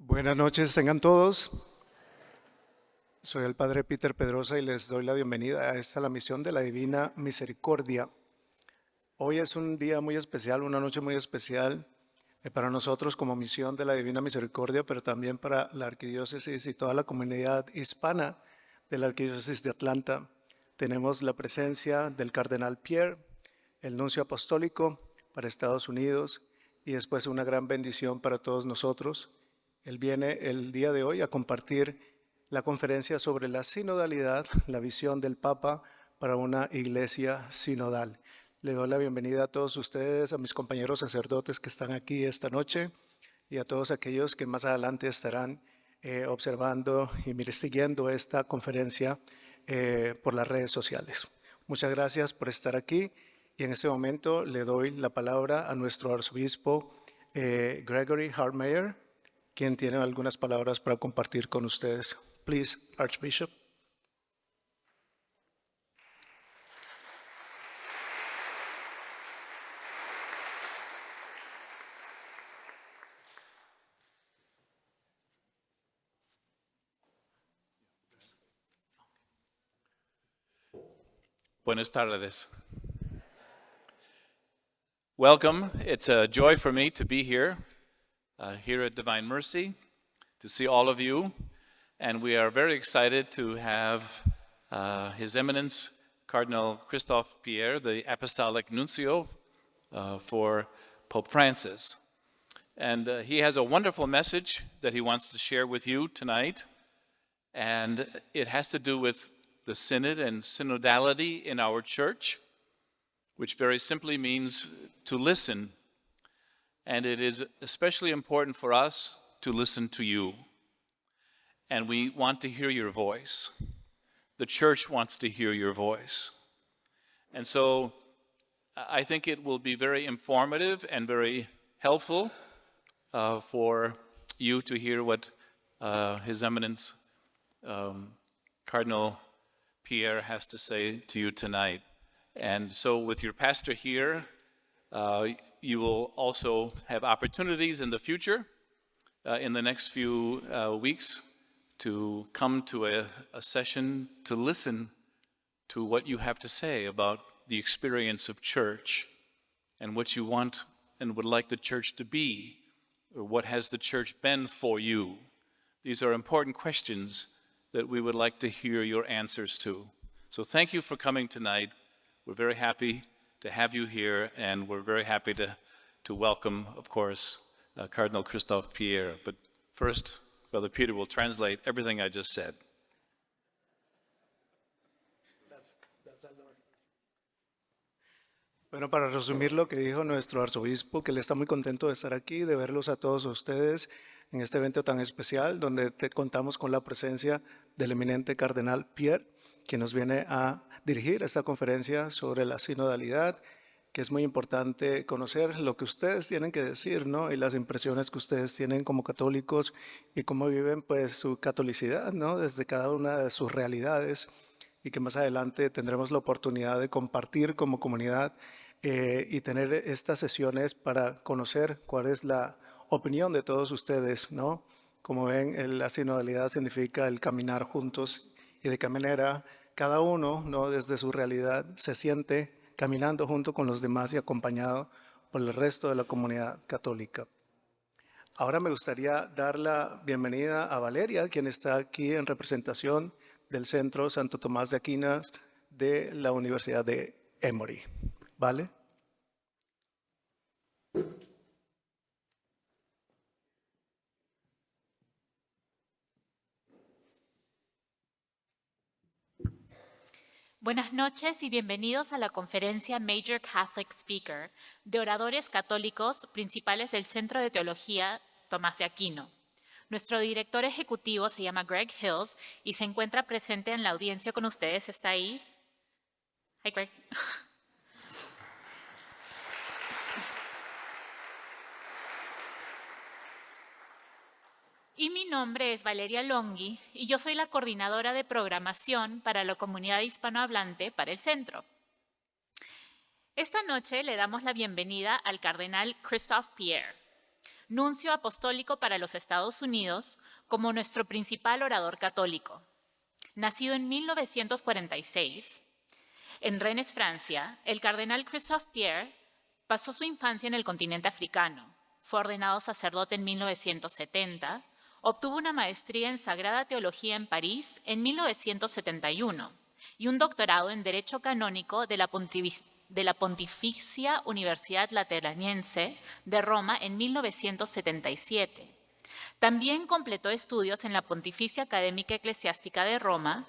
Buenas noches, tengan todos. Soy el Padre Peter Pedrosa y les doy la bienvenida a esta la misión de la Divina Misericordia. Hoy es un día muy especial, una noche muy especial para nosotros como misión de la Divina Misericordia, pero también para la Arquidiócesis y toda la comunidad hispana de la Arquidiócesis de Atlanta. Tenemos la presencia del Cardenal Pierre, el nuncio apostólico para Estados Unidos, y después una gran bendición para todos nosotros. Él viene el día de hoy a compartir la conferencia sobre la sinodalidad, la visión del Papa para una iglesia sinodal. Le doy la bienvenida a todos ustedes, a mis compañeros sacerdotes que están aquí esta noche y a todos aquellos que más adelante estarán observando y siguiendo esta conferencia por las redes sociales. Muchas gracias por estar aquí y en este momento le doy la palabra a nuestro arzobispo Gregory Hartmayer, quien tiene algunas palabras para compartir con ustedes. Please, Archbishop. Buenas tardes. Welcome. It's a joy for me to be here at Divine Mercy, to see all of you. And we are very excited to have His Eminence, Cardinal Christophe Pierre, the Apostolic Nuncio for Pope Francis. And he has a wonderful message that he wants to share with you tonight. And it has to do with the synod and synodality in our church, which very simply means to listen. And it is especially important for us to listen to you. And we want to hear your voice. The church wants to hear your voice. And so I think it will be very informative and very helpful for you to hear what His Eminence Cardinal Pierre has to say to you tonight. And so with your pastor here, you will also have opportunities in the future, in the next few weeks, to come to a session to listen to what you have to say about the experience of church and what you want and would like the church to be, or what has the church been for you. These are important questions that we would like to hear your answers to. So thank you for coming tonight. We're very happy to have you here, and we're very happy to welcome, of course, Cardinal Christophe Pierre. But first, Brother Peter will translate everything I just said. Bueno, para resumir lo que dijo nuestro arzobispo, que él está muy contento de estar aquí, de verlos a todos ustedes en este evento tan especial, donde contamos con la presencia del eminente Cardenal Pierre, quien nos viene a dirigir esta conferencia sobre la sinodalidad, que es muy importante conocer lo que ustedes tienen que decir, ¿no? Y las impresiones que ustedes tienen como católicos y cómo viven pues su catolicidad, ¿no? Desde cada una de sus realidades, y que más adelante tendremos la oportunidad de compartir como comunidad y tener estas sesiones para conocer cuál es la opinión de todos ustedes, ¿no? Como ven, la sinodalidad significa el caminar juntos y de qué manera cada uno, ¿no? Desde su realidad se siente caminando junto con los demás y acompañado por el resto de la comunidad católica. Ahora me gustaría dar la bienvenida a Valeria, quien está aquí en representación del Centro Santo Tomás de Aquino de la Universidad de Emory. ¿Vale? Buenas noches y bienvenidos a la conferencia Major Catholic Speaker de oradores católicos principales del Centro de Teología Tomás de Aquino. Nuestro director ejecutivo se llama Greg Hills y se encuentra presente en la audiencia con ustedes. ¿Está ahí? Hi, Greg. Y mi nombre es Valeria Longhi y yo soy la coordinadora de programación para la comunidad hispanohablante para el centro. Esta noche le damos la bienvenida al Cardenal Christophe Pierre. nuncio apostólico para los Estados Unidos, como nuestro principal orador católico. Nacido en 1946, en Rennes, Francia, el cardenal Christophe Pierre pasó su infancia en el continente africano. Fue ordenado sacerdote en 1970, obtuvo una maestría en Sagrada Teología en París en 1971 y un doctorado en Derecho Canónico de la Pontificia Universidad Lateraniense de Roma en 1977. También completó estudios en la Pontificia Académica Eclesiástica de Roma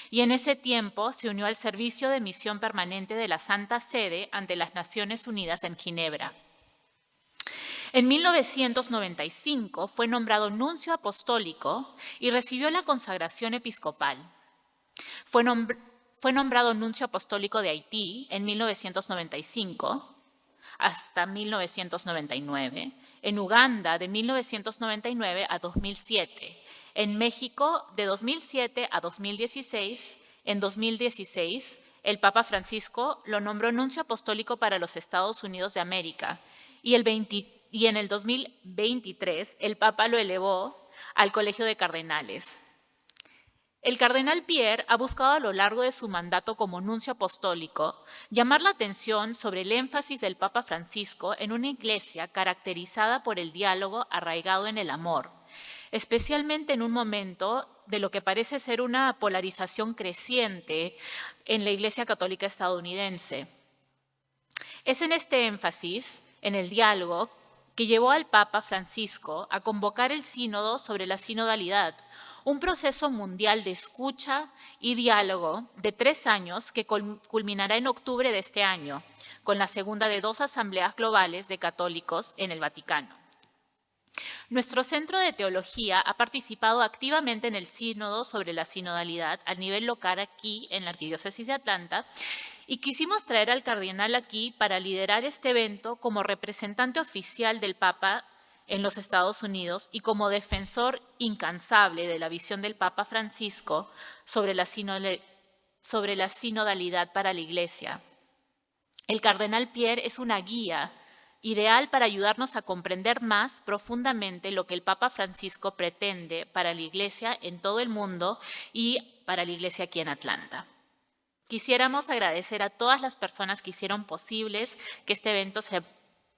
y en ese tiempo se unió al Servicio de Misión Permanente de la Santa Sede ante las Naciones Unidas en Ginebra. En 1995 fue nombrado nuncio apostólico y recibió la consagración episcopal. Fue nombrado nuncio apostólico de Haití en 1995 hasta 1999, en Uganda de 1999 a 2007, en México de 2007 a 2016, en 2016 el Papa Francisco lo nombró nuncio apostólico para los Estados Unidos de América y en el 2023 el Papa lo elevó al Colegio de Cardenales. El cardenal Pierre ha buscado a lo largo de su mandato como nuncio apostólico llamar la atención sobre el énfasis del Papa Francisco en una iglesia caracterizada por el diálogo arraigado en el amor, especialmente en un momento de lo que parece ser una polarización creciente en la Iglesia Católica estadounidense. Es en este énfasis, en el diálogo, que llevó al Papa Francisco a convocar el Sínodo sobre la sinodalidad, un proceso mundial de escucha y diálogo de 3 años que culminará en octubre de este año, con la segunda de 2 asambleas globales de católicos en el Vaticano. Nuestro Centro de Teología ha participado activamente en el Sínodo sobre la sinodalidad a nivel local aquí en la Arquidiócesis de Atlanta y quisimos traer al cardenal aquí para liderar este evento como representante oficial del Papa en los Estados Unidos y como defensor incansable de la visión del Papa Francisco sobre la sinodalidad para la Iglesia. El cardenal Pierre es una guía ideal para ayudarnos a comprender más profundamente lo que el Papa Francisco pretende para la Iglesia en todo el mundo y para la Iglesia aquí en Atlanta. Quisiéramos agradecer a todas las personas que hicieron posibles que este evento se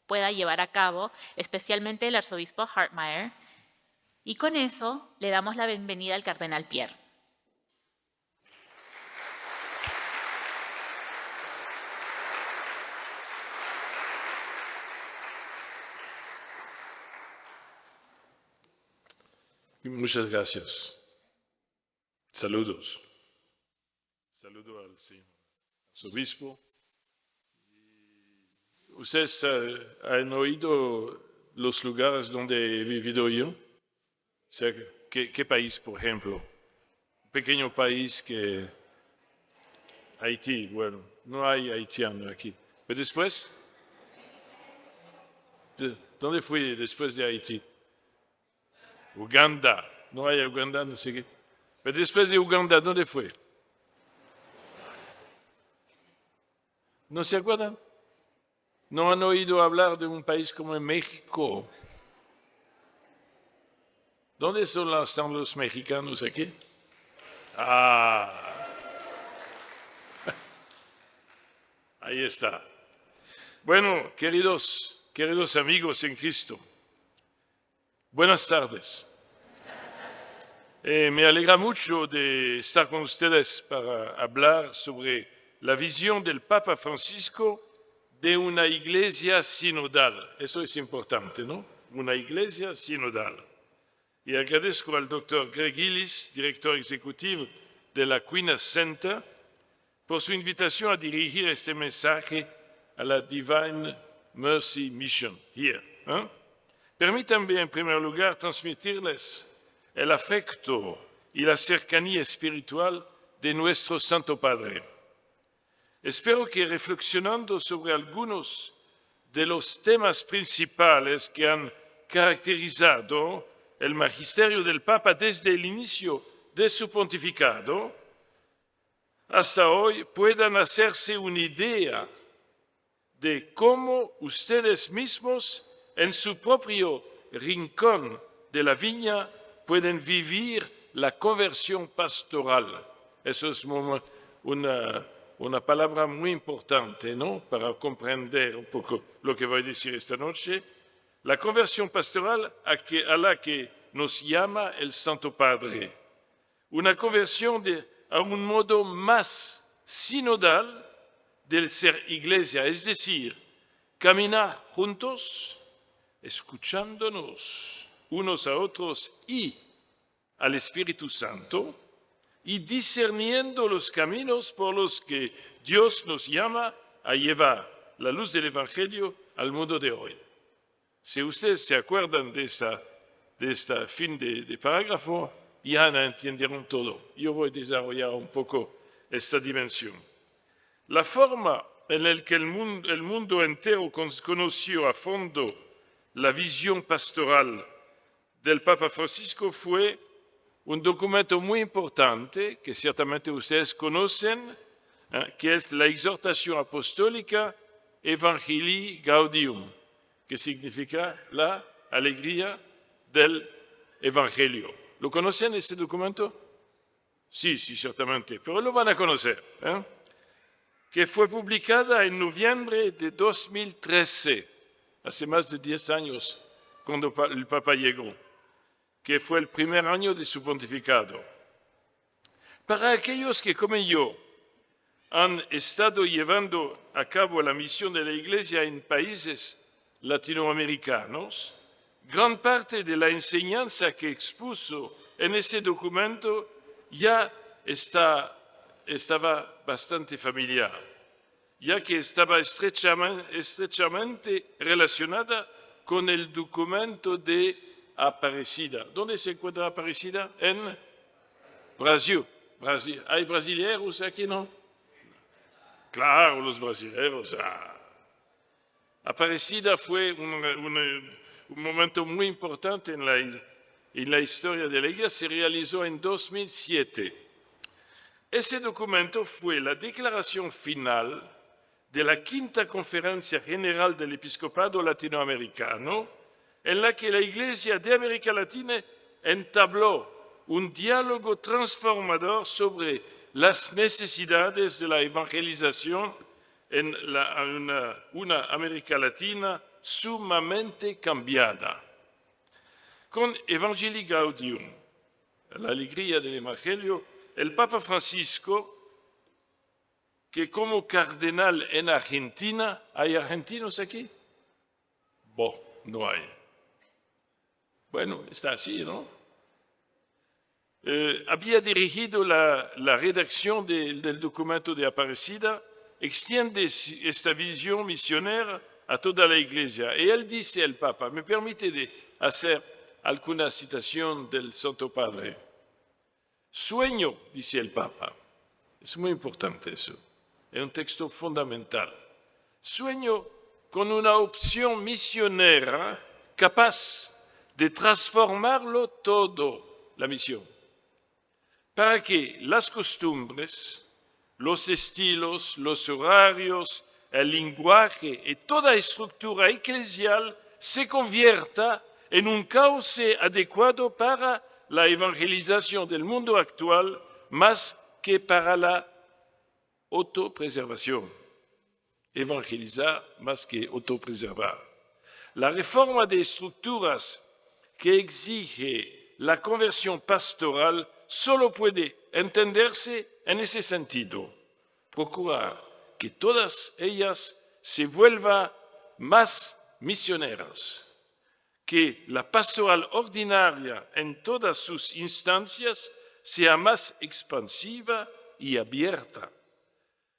pueda llevar a cabo, especialmente el arzobispo Hartmeyer, y con eso le damos la bienvenida al cardenal Pierre. Muchas gracias. Saludos. Saludo al señor arzobispo. ¿Ustedes han oído los lugares donde he vivido yo? O sea, ¿qué país, por ejemplo? Un pequeño país que... Haití, bueno, no hay haitiano aquí. Pero después, ¿dónde fui después de Haití? Uganda, no hay Uganda, no sé qué. Pero después de Uganda, ¿dónde fue? ¿No se acuerdan? ¿No han oído hablar de un país como México? ¿Dónde están los mexicanos aquí? Ahí está. Bueno, queridos amigos en Cristo, buenas tardes. Me alegra mucho de estar con ustedes para hablar sobre la visión del Papa Francisco de una iglesia sinodal. Eso es importante, ¿no? Una iglesia sinodal. Y agradezco al doctor Greg Gillis, director ejecutivo de la Aquinas Center, por su invitación a dirigir este mensaje a la Divine Mercy Mission here. Permítanme en primer lugar transmitirles el afecto y la cercanía espiritual de nuestro Santo Padre. Espero que reflexionando sobre algunos de los temas principales que han caracterizado el magisterio del Papa desde el inicio de su pontificado hasta hoy puedan hacerse una idea de cómo ustedes mismos en su propio rincón de la viña pueden vivir la conversión pastoral. Eso es una palabra muy importante, ¿no? Para comprender un poco lo que voy a decir esta noche. La conversión pastoral a la que nos llama el Santo Padre. Una conversión a un modo más sinodal del ser iglesia, es decir, caminar juntos, escuchándonos unos a otros y al Espíritu Santo, y discerniendo los caminos por los que Dios nos llama a llevar la luz del Evangelio al mundo de hoy. Si ustedes se acuerdan de esta fin de parágrafo, ya entendieron todo. Yo voy a desarrollar un poco esta dimensión. La forma en la que el mundo entero conoció a fondo la visión pastoral del Papa Francisco fue un documento muy importante que ciertamente ustedes conocen, que es la exhortación apostólica Evangelii Gaudium, que significa la alegría del Evangelio. ¿Lo conocen este documento? Sí, ciertamente, pero lo van a conocer. Que fue publicada en noviembre de 2013, hace más de 10 años, cuando el Papa llegó, que fue el primer año de su pontificado. Para aquellos que, como yo, han estado llevando a cabo la misión de la Iglesia en países latinoamericanos, gran parte de la enseñanza que expuso en este documento ya estaba bastante familiar, ya que estaba estrechamente relacionada con el documento de Aparecida. ¿Dónde se encuentra Aparecida? En Brasil. ¿Hay brasileños aquí, no? Claro, los brasileños. Aparecida fue un momento muy importante en la historia de la Iglesia. Se realizó en 2007. Ese documento fue la declaración final de la Quinta Conferencia General del Episcopado Latinoamericano, en la que la Iglesia de América Latina entabló un diálogo transformador sobre las necesidades de la evangelización en una América Latina sumamente cambiada. Con Evangelii Gaudium, la alegría del Evangelio, el Papa Francisco, que como cardenal en Argentina, ¿hay argentinos aquí? No hay. Bueno, está así, ¿no? Había dirigido la redacción del documento de Aparecida, extiende esta visión misionera a toda la Iglesia. Y él dice al Papa, me permite de hacer alguna citación del Santo Padre. Sueño, dice el Papa, es muy importante eso, es un texto fundamental. Sueño con una opción misionera capaz de transformarlo todo, la misión, para que las costumbres, los estilos, los horarios, el lenguaje y toda estructura eclesial se convierta en un cauce adecuado para la evangelización del mundo actual más que para la autopreservación. Evangelizar más que autopreservar. La reforma de estructuras que exige la conversión pastoral solo puede entenderse en ese sentido. Procurar que todas ellas se vuelvan más misioneras, que la pastoral ordinaria en todas sus instancias sea más expansiva y abierta,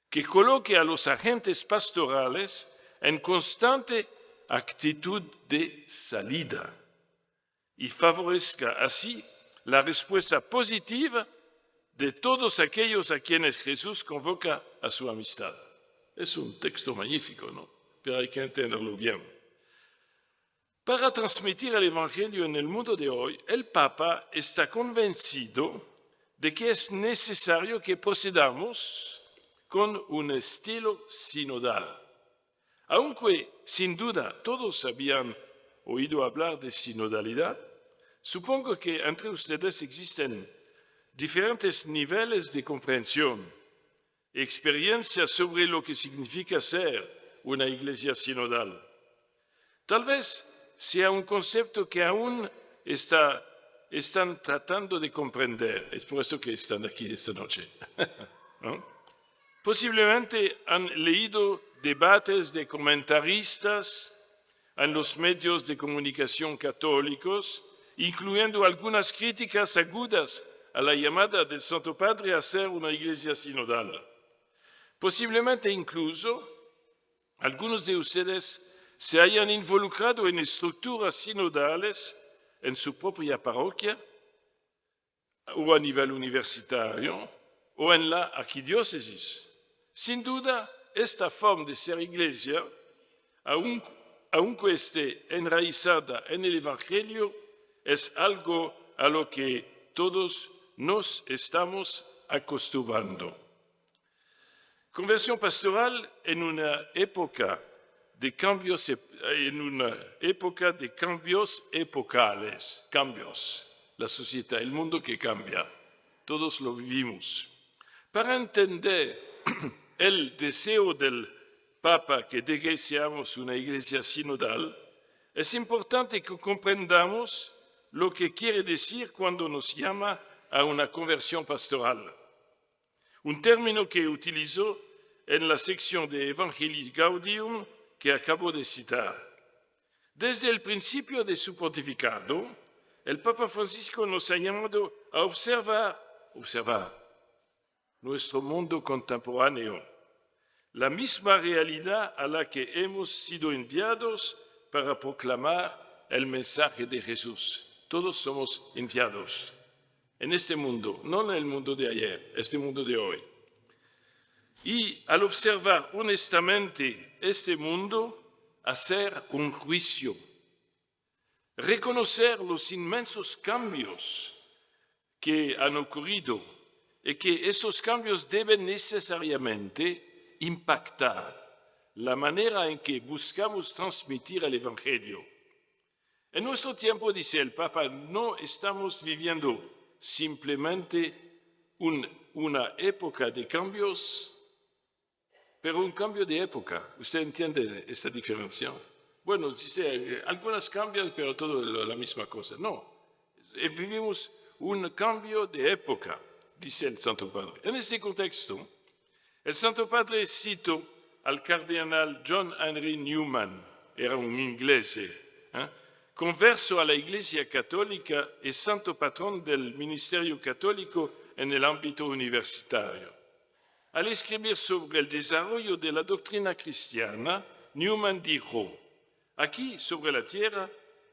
que coloque a los agentes pastorales en constante actitud de salida y favorezca así la respuesta positiva de todos aquellos a quienes Jesús convoca a su amistad. Es un texto magnífico, ¿no? Pero hay que entenderlo bien. Para transmitir el Evangelio en el mundo de hoy, el Papa está convencido de que es necesario que procedamos con un estilo sinodal. Aunque sin duda todos habían oído hablar de sinodalidad, supongo que entre ustedes existen diferentes niveles de comprensión y experiencia sobre lo que significa ser una iglesia sinodal. Tal vez sea un concepto que aún están tratando de comprender. Es por eso que están aquí esta noche. ¿No? Posiblemente han leído debates de comentaristas en los medios de comunicación católicos, incluyendo algunas críticas agudas a la llamada del Santo Padre a ser una iglesia sinodal. Posiblemente incluso algunos de ustedes se hayan involucrado en estructuras sinodales en su propia parroquia o a nivel universitario o en la arquidiócesis. Sin duda, esta forma de ser iglesia, aunque esté enraizada en el Evangelio, es algo a lo que todos nos estamos acostumbrando. Conversión pastoral en una época de cambios epocales, la sociedad, el mundo que cambia, todos lo vivimos. Para entender el deseo del Papa que de que seamos una iglesia sinodal, es importante que comprendamos lo que quiere decir cuando nos llama a una conversión pastoral. Un término que utilizó en la sección de Evangelii Gaudium que acabo de citar. Desde el principio de su pontificado, el Papa Francisco nos ha llamado a observar nuestro mundo contemporáneo, la misma realidad a la que hemos sido enviados para proclamar el mensaje de Jesús. Todos somos enviados en este mundo, no en el mundo de ayer, este mundo de hoy. Y al observar honestamente este mundo, hacer un juicio, reconocer los inmensos cambios que han ocurrido y que esos cambios deben necesariamente impactar la manera en que buscamos transmitir el Evangelio. En nuestro tiempo, dice el Papa, no estamos viviendo simplemente una época de cambios, pero un cambio de época. ¿Usted entiende esta diferencia? Bueno, dice, algunas cambian, pero todo la misma cosa. No, vivimos un cambio de época, dice el Santo Padre. En este contexto, el Santo Padre citó al cardenal John Henry Newman, era un inglés, converso a la Iglesia Católica y santo patrón del ministerio católico en el ámbito universitario. Al escribir sobre el desarrollo de la doctrina cristiana, Newman dijo, aquí sobre la tierra,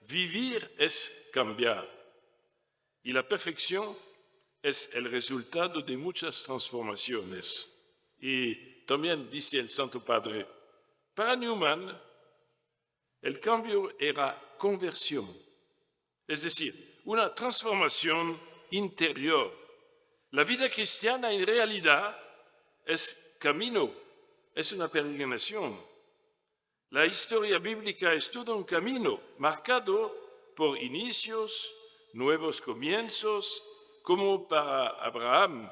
vivir es cambiar. Y la perfección es el resultado de muchas transformaciones. Y también dice el Santo Padre, para Newman, el cambio era conversión, es decir, una transformación interior. La vida cristiana en realidad es camino, es una peregrinación. La historia bíblica es todo un camino marcado por inicios, nuevos comienzos, como para Abraham,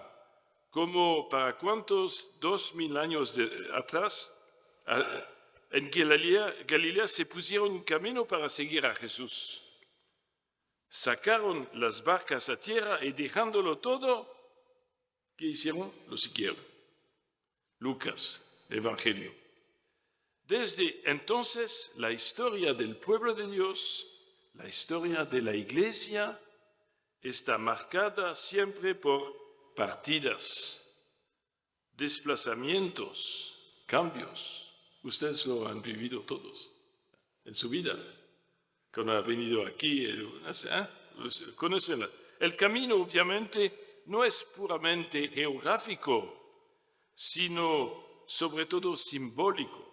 como para cuántos 2000 años atrás, en Galilea se pusieron en camino para seguir a Jesús. Sacaron las barcas a tierra y dejándolo todo, ¿qué hicieron? Lo siguieron. Lucas, Evangelio. Desde entonces, la historia del pueblo de Dios, la historia de la Iglesia, está marcada siempre por partidas, desplazamientos, cambios. Ustedes lo han vivido todos en su vida. Cuando ha venido aquí, conocen. El camino, obviamente, no es puramente geográfico, sino sobre todo simbólico.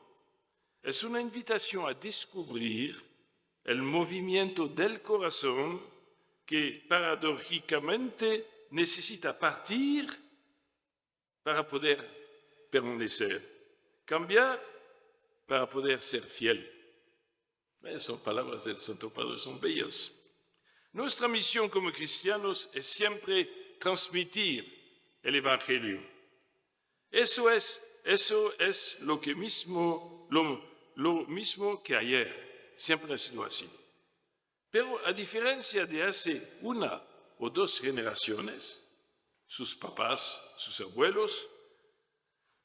Es una invitación a descubrir el movimiento del corazón que paradójicamente necesita partir para poder permanecer, cambiar para poder ser fiel. Son palabras del Santo Padre, son bellas. Nuestra misión como cristianos es siempre transmitir el Evangelio. Eso es lo mismo que ayer, siempre ha sido así. Pero a diferencia de hace una o dos generaciones, sus papás, sus abuelos,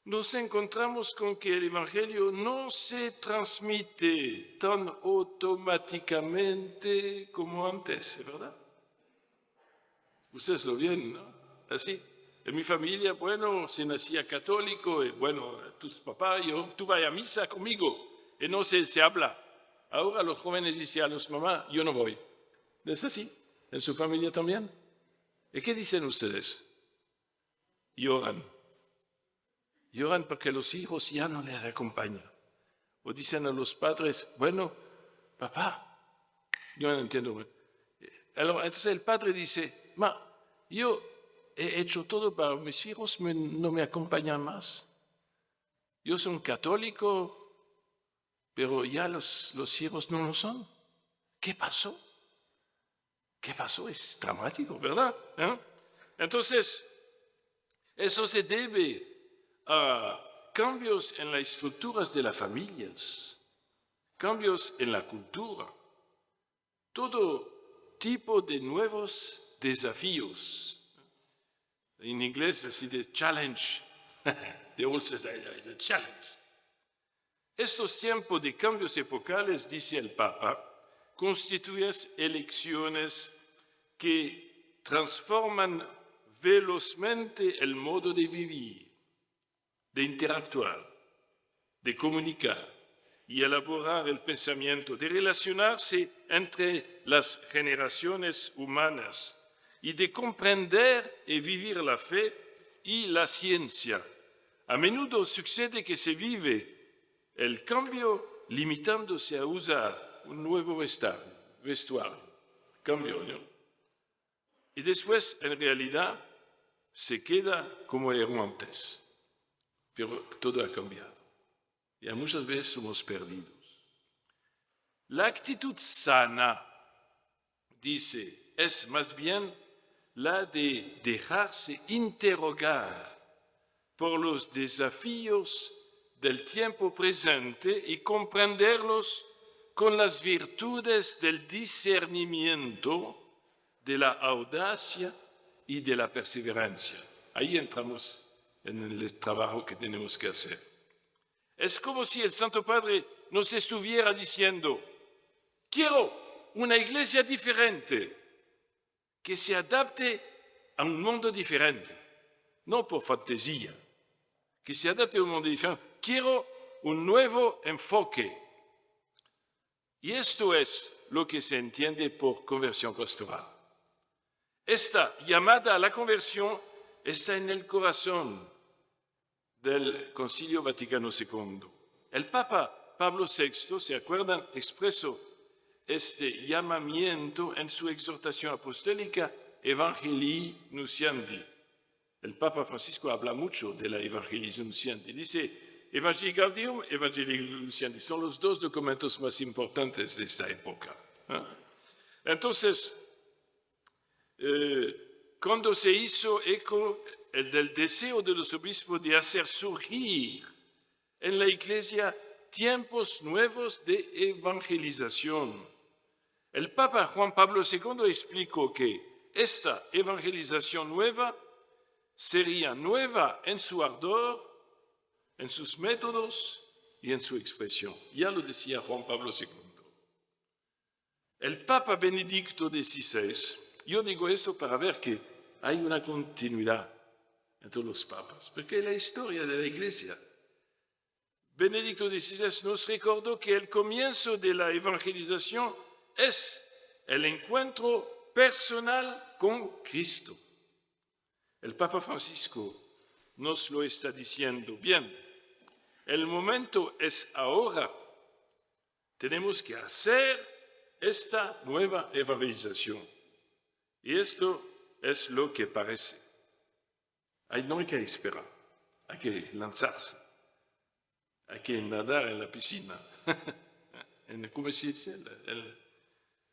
nos encontramos con que el Evangelio no se transmite tan automáticamente como antes, ¿verdad? Ustedes lo ven, ¿no? Así. En mi familia, bueno, se nacía católico, y bueno, tus papás, tú vas a misa conmigo, y no se habla. Ahora los jóvenes dicen a los mamás, yo no voy. ¿Es así? ¿En su familia también? ¿Y qué dicen ustedes? Lloran. Lloran porque los hijos ya no les acompañan. O dicen a los padres, bueno, papá, yo no entiendo. Entonces el padre dice, yo he hecho todo para mis hijos, no me acompañan más. Yo soy un católico, pero ya los hijos no lo son. ¿Qué pasó? ¿Qué pasó? Es dramático, ¿verdad? Entonces, eso se debe a cambios en las estructuras de las familias, cambios en la cultura, todo tipo de nuevos desafíos. En inglés así de challenge, de challenge. Estos tiempos de cambios epocales, dice el Papa, constituyen elecciones que transforman velozmente el modo de vivir, de interactuar, de comunicar y elaborar el pensamiento, de relacionarse entre las generaciones humanas y de comprender y vivir la fe y la ciencia. A menudo sucede que se vive el cambio limitándose a usar un nuevo vestuario, cambio, ¿no? Y después, en realidad, se queda como era antes, pero todo ha cambiado. Y muchas veces somos perdidos. La actitud sana, dice, es más bien la de dejarse interrogar por los desafíos del tiempo presente y comprenderlos con las virtudes del discernimiento, de la audacia y de la perseverancia. Ahí entramos en el trabajo que tenemos que hacer. Es como si el Santo Padre nos estuviera diciendo, quiero una iglesia diferente, que se adapte a un mundo diferente, no por fantasía, que se adapte a un mundo diferente. Quiero un nuevo enfoque. Y esto es lo que se entiende por conversión pastoral. Esta llamada a la conversión está en el corazón del Concilio Vaticano II. El Papa Pablo VI, ¿se acuerdan?, expresó este llamamiento en su exhortación apostólica Evangelii Nunciandi. El Papa Francisco habla mucho de la Evangelii Nunciandi. Dice, Evangelii Gaudium, Evangelii Nunciandi, son los dos documentos más importantes de esta época. Entonces, cuando se hizo eco del deseo de los obispos de hacer surgir en la Iglesia tiempos nuevos de evangelización, el Papa Juan Pablo II explicó que esta evangelización nueva sería nueva en su ardor, en sus métodos y en su expresión. Ya lo decía Juan Pablo II. El Papa Benedicto XVI, yo digo eso para ver que hay una continuidad entre los papas, porque la historia de la Iglesia. Benedicto XVI nos recordó que el comienzo de la evangelización es el encuentro personal con Cristo. El Papa Francisco nos lo está diciendo. Bien, el momento es ahora. Tenemos que hacer esta nueva evangelización. Y esto es lo que parece. No hay que esperar, hay que lanzarse, hay que nadar en la piscina. ¿cómo se dice?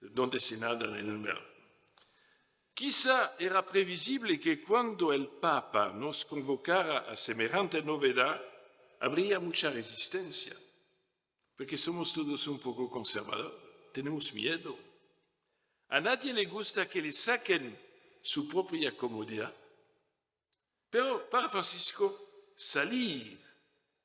Donde se nada en el mar. Quizá era previsible que cuando el Papa nos convocara a semejante novedad, habría mucha resistencia, porque somos todos un poco conservadores, tenemos miedo. A nadie le gusta que le saquen su propia comodidad. Pero para Francisco, salir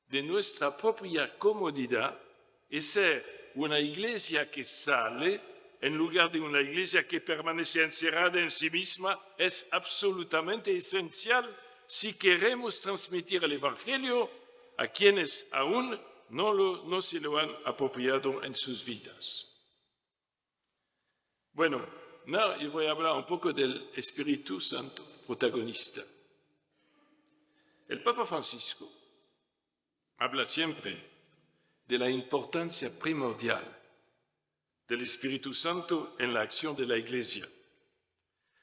de nuestra propia comodidad y ser una iglesia que sale en lugar de una iglesia que permanece encerrada en sí misma es absolutamente esencial si queremos transmitir el Evangelio a quienes aún no se lo han apropiado en sus vidas. Bueno, ahora yo voy a hablar un poco del Espíritu Santo, protagonista. El Papa Francisco habla siempre de la importancia primordial del Espíritu Santo en la acción de la Iglesia.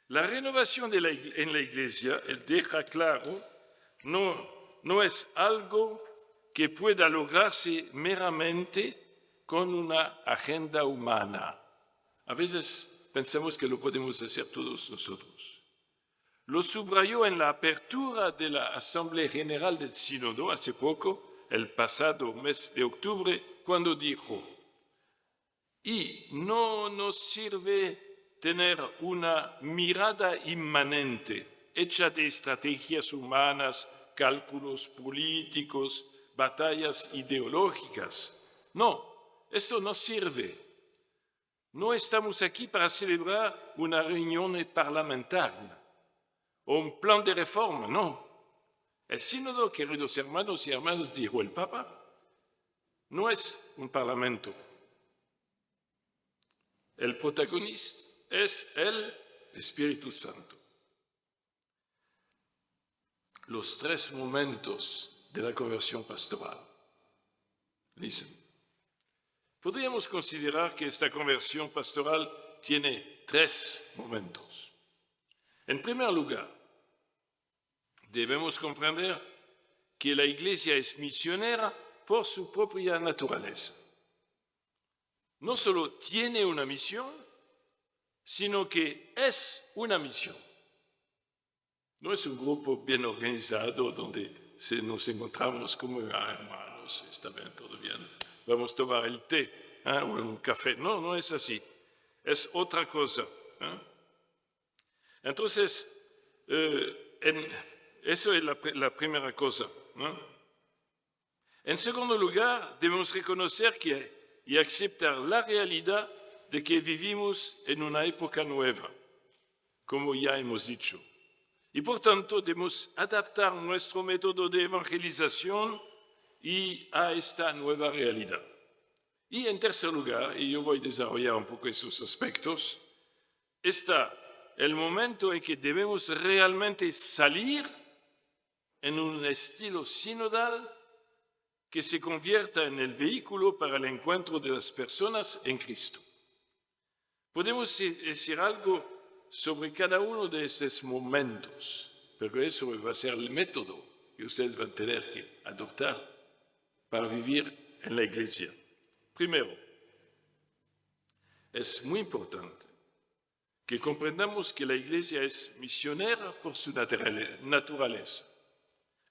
La renovación en la Iglesia, él deja claro, no es algo que pueda lograrse meramente con una agenda humana. A veces pensamos que lo podemos hacer todos nosotros. Lo subrayó en la apertura de la Asamblea General del Sínodo hace poco, el pasado mes de octubre, cuando dijo: y no nos sirve tener una mirada inmanente, hecha de estrategias humanas, cálculos políticos, batallas ideológicas. No, esto no sirve. No estamos aquí para celebrar una reunión parlamentaria o un plan de reforma, no. El sínodo, queridos hermanos y hermanas, dijo el Papa, no es un parlamento. El protagonista es el Espíritu Santo. Los 3 momentos de la conversión pastoral. Listen. Podríamos considerar que esta conversión pastoral tiene 3 momentos. En primer lugar, debemos comprender que la Iglesia es misionera por su propia naturaleza. No solo tiene una misión, sino que es una misión. No es un grupo bien organizado donde nos encontramos como hermanos, está bien, todo bien, vamos a tomar el té o un café. No, no es así. Es otra cosa. Entonces, eso es la primera cosa. En segundo lugar, debemos reconocer y aceptar la realidad de que vivimos en una época nueva, como ya hemos dicho. Y por tanto, debemos adaptar nuestro método de evangelización a esta nueva realidad. Y en tercer lugar, y yo voy a desarrollar un poco esos aspectos, está el momento en que debemos realmente salir en un estilo sinodal que se convierta en el vehículo para el encuentro de las personas en Cristo. Podemos decir algo sobre cada uno de estos momentos, pero eso va a ser el método que ustedes van a tener que adoptar para vivir en la Iglesia. Primero, es muy importante que comprendamos que la Iglesia es misionera por su naturaleza.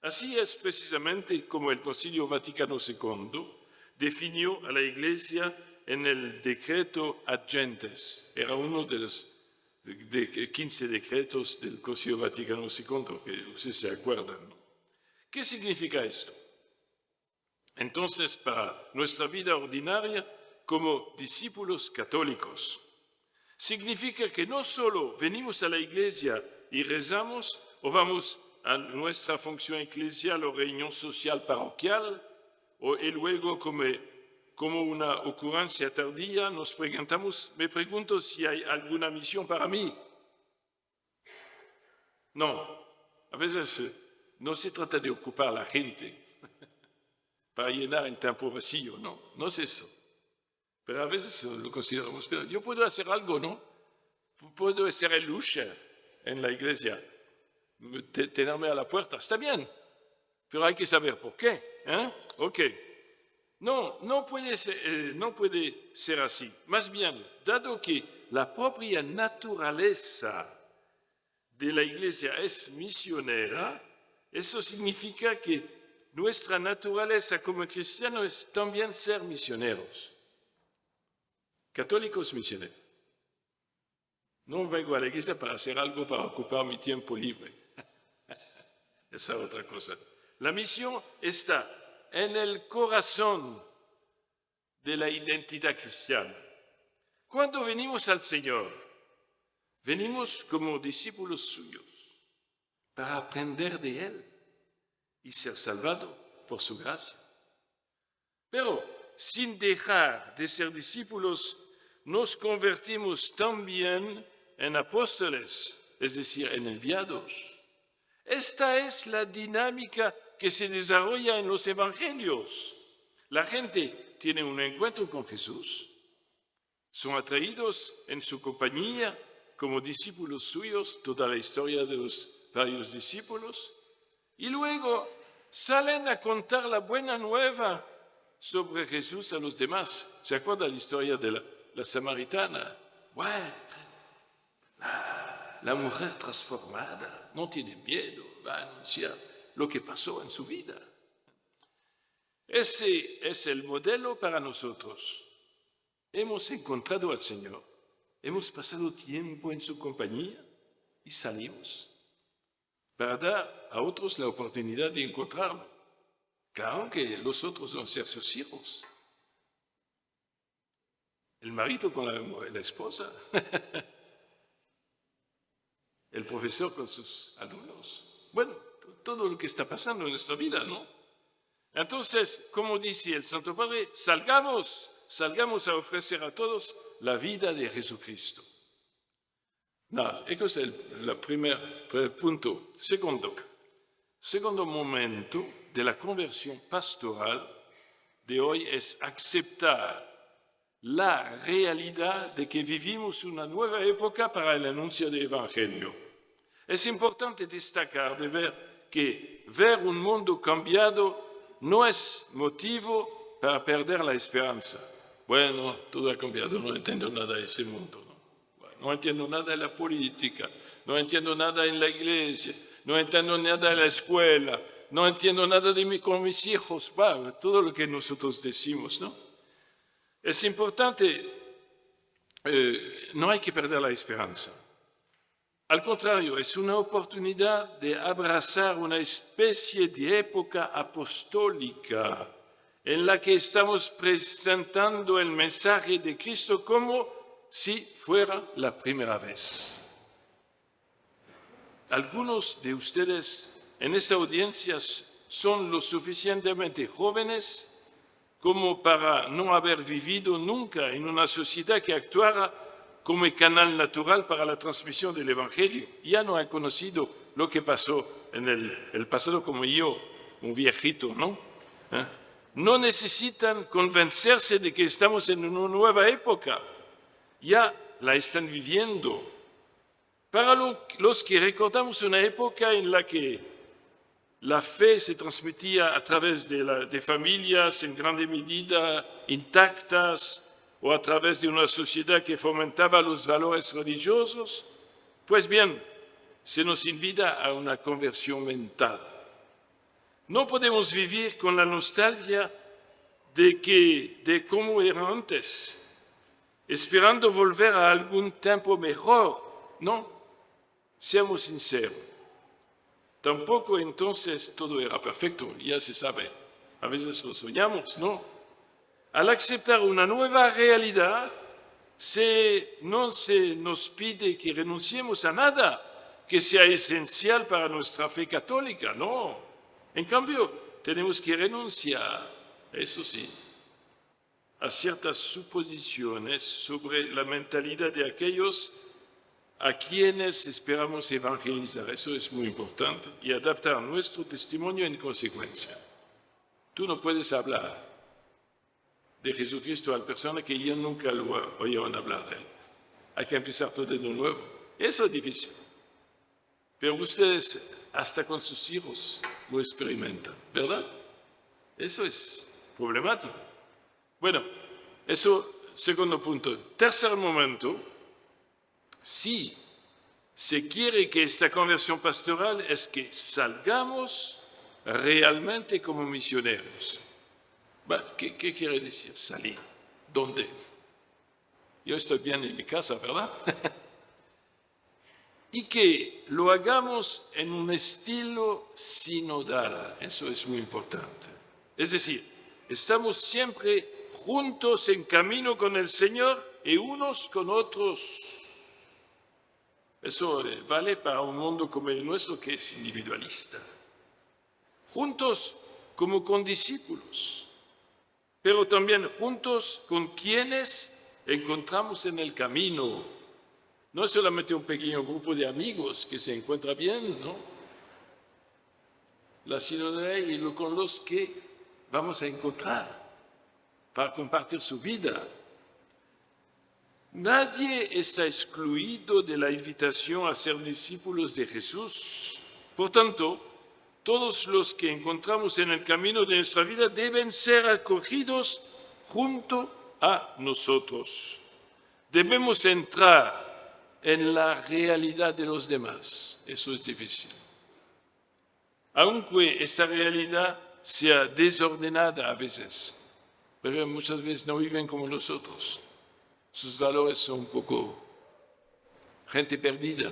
Así es precisamente como el Concilio Vaticano II definió a la Iglesia en el decreto Ad Gentes. Era uno de los 15 decretos del Concilio Vaticano II, que ustedes se acuerdan, ¿no? ¿Qué significa esto? Entonces, para nuestra vida ordinaria, como discípulos católicos, significa que no solo venimos a la Iglesia y rezamos o vamos a nuestra función eclesial o reunión social parroquial, y luego como una ocurrencia tardía me pregunto si hay alguna misión para mí. No, a veces no se trata de ocupar a la gente para llenar el tiempo vacío, no es eso. Pero a veces lo consideramos, pero yo puedo hacer algo, ¿no? Puedo ser el usher en la iglesia, tenerme a la puerta, está bien, pero hay que saber por qué. Ok, No puede ser así. Más bien, dado que la propia naturaleza de la Iglesia es misionera, eso significa que nuestra naturaleza como cristianos es también ser misioneros, católicos misioneros. No vengo a la Iglesia para hacer algo para ocupar mi tiempo libre. Esa es otra cosa. La misión está en el corazón de la identidad cristiana. Cuando venimos al Señor, venimos como discípulos suyos para aprender de Él y ser salvados por su gracia. Pero sin dejar de ser discípulos, nos convertimos también en apóstoles, es decir, en enviados. Esta es la dinámica que se desarrolla en los evangelios. La gente tiene un encuentro con Jesús, son atraídos en su compañía como discípulos suyos, toda la historia de los varios discípulos, y luego salen a contar la buena nueva sobre Jesús a los demás. ¿Se acuerda la historia de la samaritana? Bueno, la mujer transformada no tiene miedo, va a anunciar lo que pasó en su vida. Ese es el modelo para nosotros. Hemos encontrado al Señor, hemos pasado tiempo en su compañía y salimos para dar a otros la oportunidad de encontrarlo. Claro que los otros van a ser sus hijos. El marido con la esposa, el profesor con sus alumnos. Bueno, todo lo que está pasando en nuestra vida, ¿no? Entonces, como dice el Santo Padre, salgamos a ofrecer a todos la vida de Jesucristo. Ese es el primer punto. Segundo momento de la conversión pastoral de hoy es aceptar la realidad de que vivimos una nueva época para el anuncio del Evangelio. Es importante destacar de ver un mundo cambiado no es motivo para perder la esperanza. Bueno, todo ha cambiado, no entiendo nada de ese mundo. No entiendo nada de la política, no entiendo nada en la iglesia, no entiendo nada de la escuela, no entiendo nada con mis hijos. Todo lo que nosotros decimos, ¿no? Es importante, no hay que perder la esperanza. Al contrario, es una oportunidad de abrazar una especie de época apostólica en la que estamos presentando el mensaje de Cristo como si fuera la primera vez. Algunos de ustedes en esta audiencia son lo suficientemente jóvenes como para no haber vivido nunca en una sociedad que actuara como canal natural para la transmisión del Evangelio. Ya no han conocido lo que pasó en el pasado como yo, un viejito, ¿no? No necesitan convencerse de que estamos en una nueva época. Ya la están viviendo. Para los que recordamos una época en la que la fe se transmitía a través de familias en grande medida intactas, o a través de una sociedad que fomentaba los valores religiosos, pues bien, se nos invita a una conversión mental. No podemos vivir con la nostalgia de cómo era antes, esperando volver a algún tiempo mejor. No, seamos sinceros. Tampoco entonces todo era perfecto, ya se sabe. A veces lo soñamos, ¿no? Al aceptar una nueva realidad, no se nos pide que renunciemos a nada que sea esencial para nuestra fe católica, no. En cambio, tenemos que renunciar, eso sí, a ciertas suposiciones sobre la mentalidad de aquellos a quienes esperamos evangelizar. Eso es muy importante, y adaptar nuestro testimonio en consecuencia. Tú no puedes hablar de Jesucristo a la persona que ya nunca lo oyeron hablar de él. Hay que empezar todo de nuevo. Eso es difícil. Pero ustedes, hasta con sus hijos, lo experimentan, ¿verdad? Eso es problemático. Bueno, eso, segundo punto. Tercer momento, si se quiere que esta conversión pastoral es que salgamos realmente como misioneros. ¿Qué quiere decir salir? ¿Dónde? Yo estoy bien en mi casa, ¿verdad? Y que lo hagamos en un estilo sinodal. Eso es muy importante. Es decir, estamos siempre juntos en camino con el Señor y unos con otros. Eso vale para un mundo como el nuestro que es individualista. Juntos como condiscípulos, pero también juntos con quienes encontramos en el camino. No es solamente un pequeño grupo de amigos que se encuentra bien, ¿no? La sinodalidad y con los que vamos a encontrar para compartir su vida. Nadie está excluido de la invitación a ser discípulos de Jesús. Por tanto, todos los que encontramos en el camino de nuestra vida deben ser acogidos junto a nosotros. Debemos entrar en la realidad de los demás. Eso es difícil. Aunque esta realidad sea desordenada a veces, pero muchas veces no viven como nosotros. Sus valores son un poco gente perdida.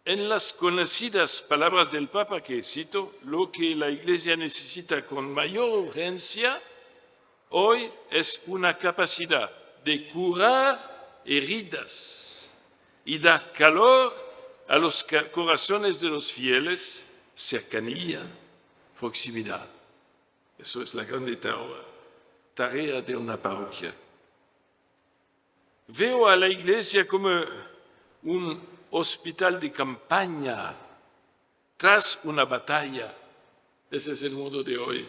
En las conocidas palabras del Papa que cito, lo que la Iglesia necesita con mayor urgencia hoy es una capacidad de curar heridas y dar calor a los corazones de los fieles, cercanía, proximidad. Eso es la grande tarea de una parroquia. Veo a la Iglesia como un hospital de campaña tras una batalla. Ese es el modo de hoy.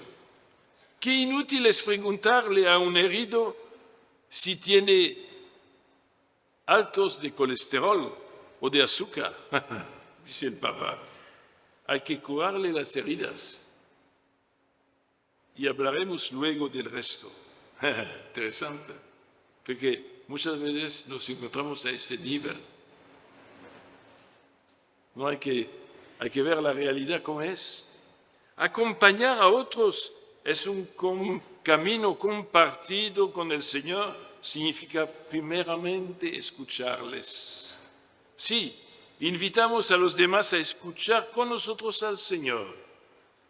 Qué inútil es preguntarle a un herido si tiene altos de colesterol o de azúcar, dice el Papa. Hay que curarle las heridas. Y hablaremos luego del resto. Interesante, porque muchas veces nos encontramos a este nivel. No hay que ver la realidad como es. Acompañar a otros es un camino compartido con el Señor, significa primeramente escucharles. Sí, invitamos a los demás a escuchar con nosotros al Señor,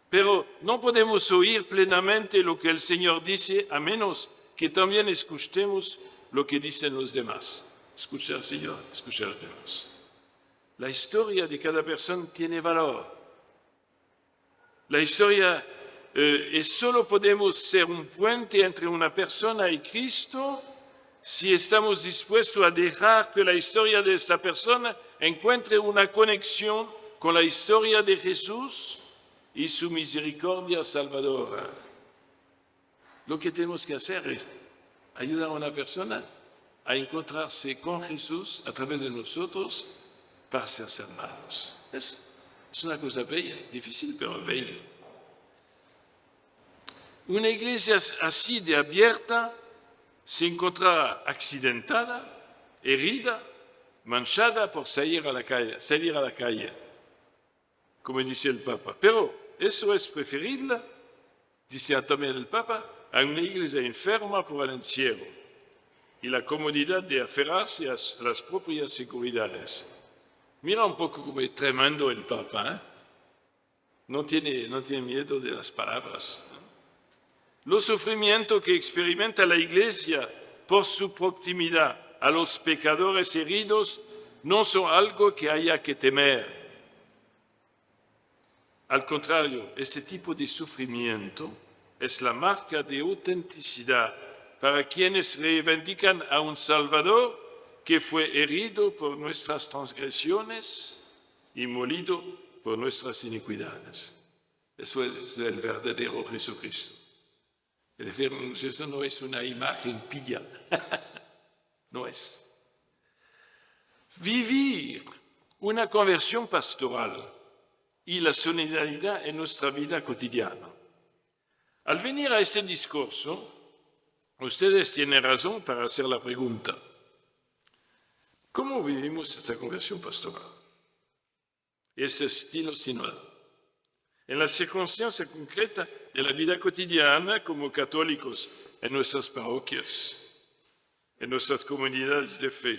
pero no podemos oír plenamente lo que el Señor dice a menos que también escuchemos lo que dicen los demás. Escuchar al Señor, escuchar a los demás. La historia de cada persona tiene valor. La historia solo podemos ser un puente entre una persona y Cristo si estamos dispuestos a dejar que la historia de esta persona encuentre una conexión con la historia de Jesús y su misericordia salvadora. Lo que tenemos que hacer es ayudar a una persona a encontrarse con Jesús a través de nosotros para ser salvados. Es una cosa bella, difícil, pero bella. Una iglesia así de abierta se encontrará accidentada, herida, manchada por salir a la calle, como dice el Papa. Pero eso es preferible, dice también el Papa, a una iglesia enferma por el encierro y la comodidad de aferrarse a las propias seguridades. Mira un poco como es tremendo el Papa, ¿eh? No tiene miedo de las palabras. Los sufrimientos que experimenta la Iglesia por su proximidad a los pecadores heridos no son algo que haya que temer. Al contrario, este tipo de sufrimiento es la marca de autenticidad para quienes reivindican a un Salvador que fue herido por nuestras transgresiones y molido por nuestras iniquidades. Eso es el verdadero Jesucristo. El verdadero Jesucristo no es una imagen pía, no es. Vivir una conversión pastoral y la solidaridad en nuestra vida cotidiana. Al venir a este discurso, ustedes tienen razón para hacer la pregunta: ¿cómo vivimos esta conversión pastoral? Este estilo sinodal. En la circunstancia concreta de la vida cotidiana como católicos en nuestras parroquias, en nuestras comunidades de fe,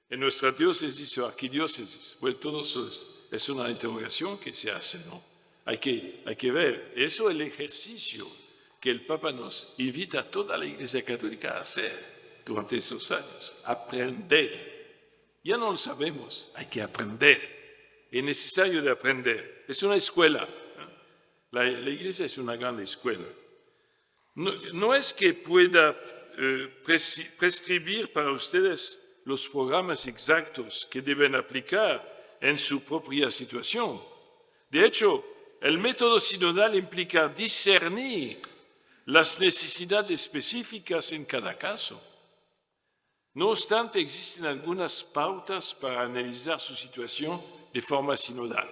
en nuestra diócesis o arquidiócesis. Pues todo eso es una interrogación que se hace, ¿no? Hay que ver. Eso es el ejercicio que el Papa nos invita a toda la Iglesia Católica a hacer durante estos años. Aprender. Ya no lo sabemos, hay que aprender. Es necesario de aprender. Es una escuela. La Iglesia es una gran escuela. No es que pueda prescribir para ustedes los programas exactos que deben aplicar en su propia situación. De hecho, el método sinodal implica discernir las necesidades específicas en cada caso. No obstante, existen algunas pautas para analizar su situación de forma sinodal.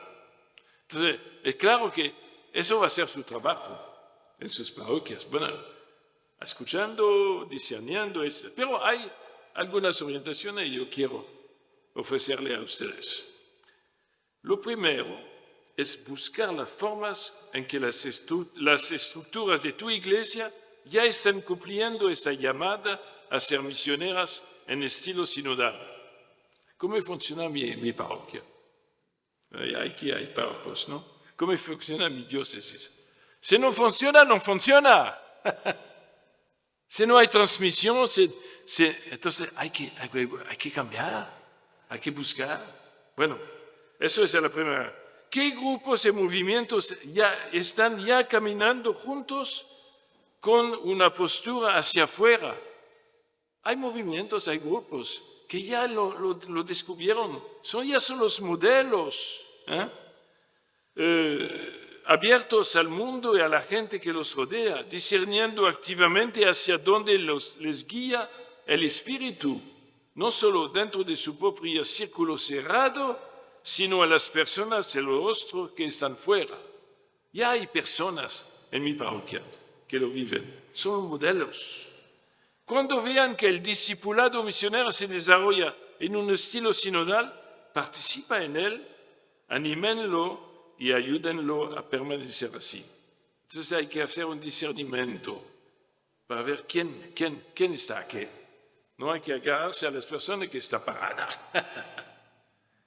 Entonces, es claro que eso va a ser su trabajo en sus parroquias. Bueno, escuchando, discerniendo, pero hay algunas orientaciones que yo quiero ofrecerle a ustedes. Lo primero es buscar las formas en que las estructuras de tu iglesia ya están cumpliendo esta llamada a ser misioneras en estilo sinodal. ¿Cómo funciona mi parroquia? Aquí hay párrocos, ¿no? ¿Cómo funciona mi diócesis? Si no funciona, no funciona. Si no hay transmisión, entonces hay que cambiar, hay que buscar. Bueno, eso es la primera. ¿Qué grupos y movimientos están caminando juntos con una postura hacia afuera? Hay movimientos, hay grupos que ya lo descubrieron, ya son los modelos, abiertos al mundo y a la gente que los rodea, discerniendo activamente hacia dónde les guía el Espíritu, no solo dentro de su propio círculo cerrado, sino a las personas del rostro que están fuera. Ya hay personas en mi parroquia que lo viven, son modelos. Cuando vean que el discipulado misionero se desarrolla en un estilo sinodal, participa en él, anímenlo y ayúdenlo a permanecer así. Entonces hay que hacer un discernimiento para ver quién está aquí. No hay que agarrarse a las personas que están paradas,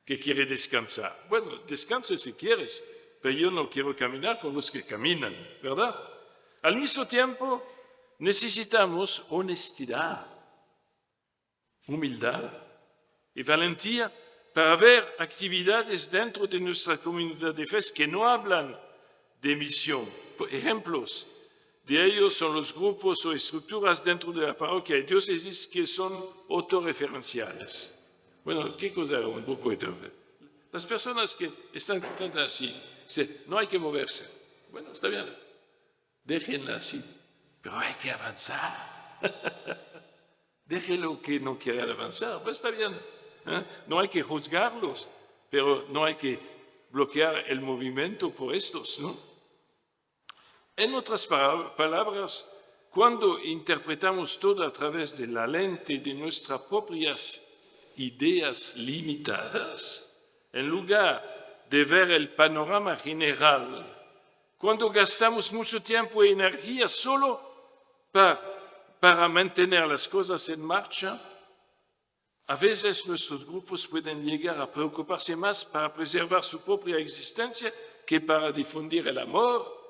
que quiere descansar. Bueno, descanse si quieres, pero yo no quiero caminar con los que caminan, ¿verdad? Al mismo tiempo, necesitamos honestidad, humildad y valentía para ver actividades dentro de nuestra comunidad de fe que no hablan de misión. Por ejemplos de ellos son los grupos o estructuras dentro de la parroquia y diócesis que son autorreferenciales. Bueno, ¿qué cosa es un grupo autorreferencial? Las personas que están contentas así, no hay que moverse. Bueno, está bien, déjenla así, pero hay que avanzar. Déjenlo que no quiera avanzar, pues está bien. No hay que juzgarlos, pero no hay que bloquear el movimiento por estos, ¿no? En otras palabras, cuando interpretamos todo a través de la lente de nuestras propias ideas limitadas, en lugar de ver el panorama general, cuando gastamos mucho tiempo y energía solo para mantener las cosas en marcha, a veces nuestros grupos pueden llegar a preocuparse más para preservar su propia existencia que para difundir el amor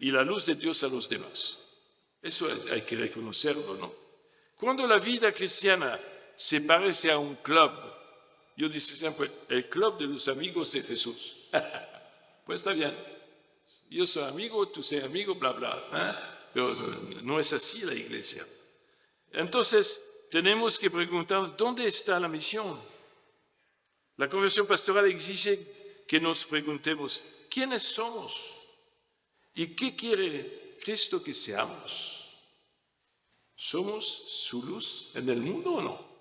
y la luz de Dios a los demás. Eso hay que reconocerlo, ¿no? Cuando la vida cristiana se parece a un club, yo digo siempre, el club de los amigos de Jesús. Pues está bien, yo soy amigo, tú seas amigo, bla, bla. Pero no es así la iglesia. Entonces, tenemos que preguntar, ¿dónde está la misión? La conversión pastoral exige que nos preguntemos, ¿quiénes somos? ¿Y qué quiere Cristo que seamos? ¿Somos su luz en el mundo o no?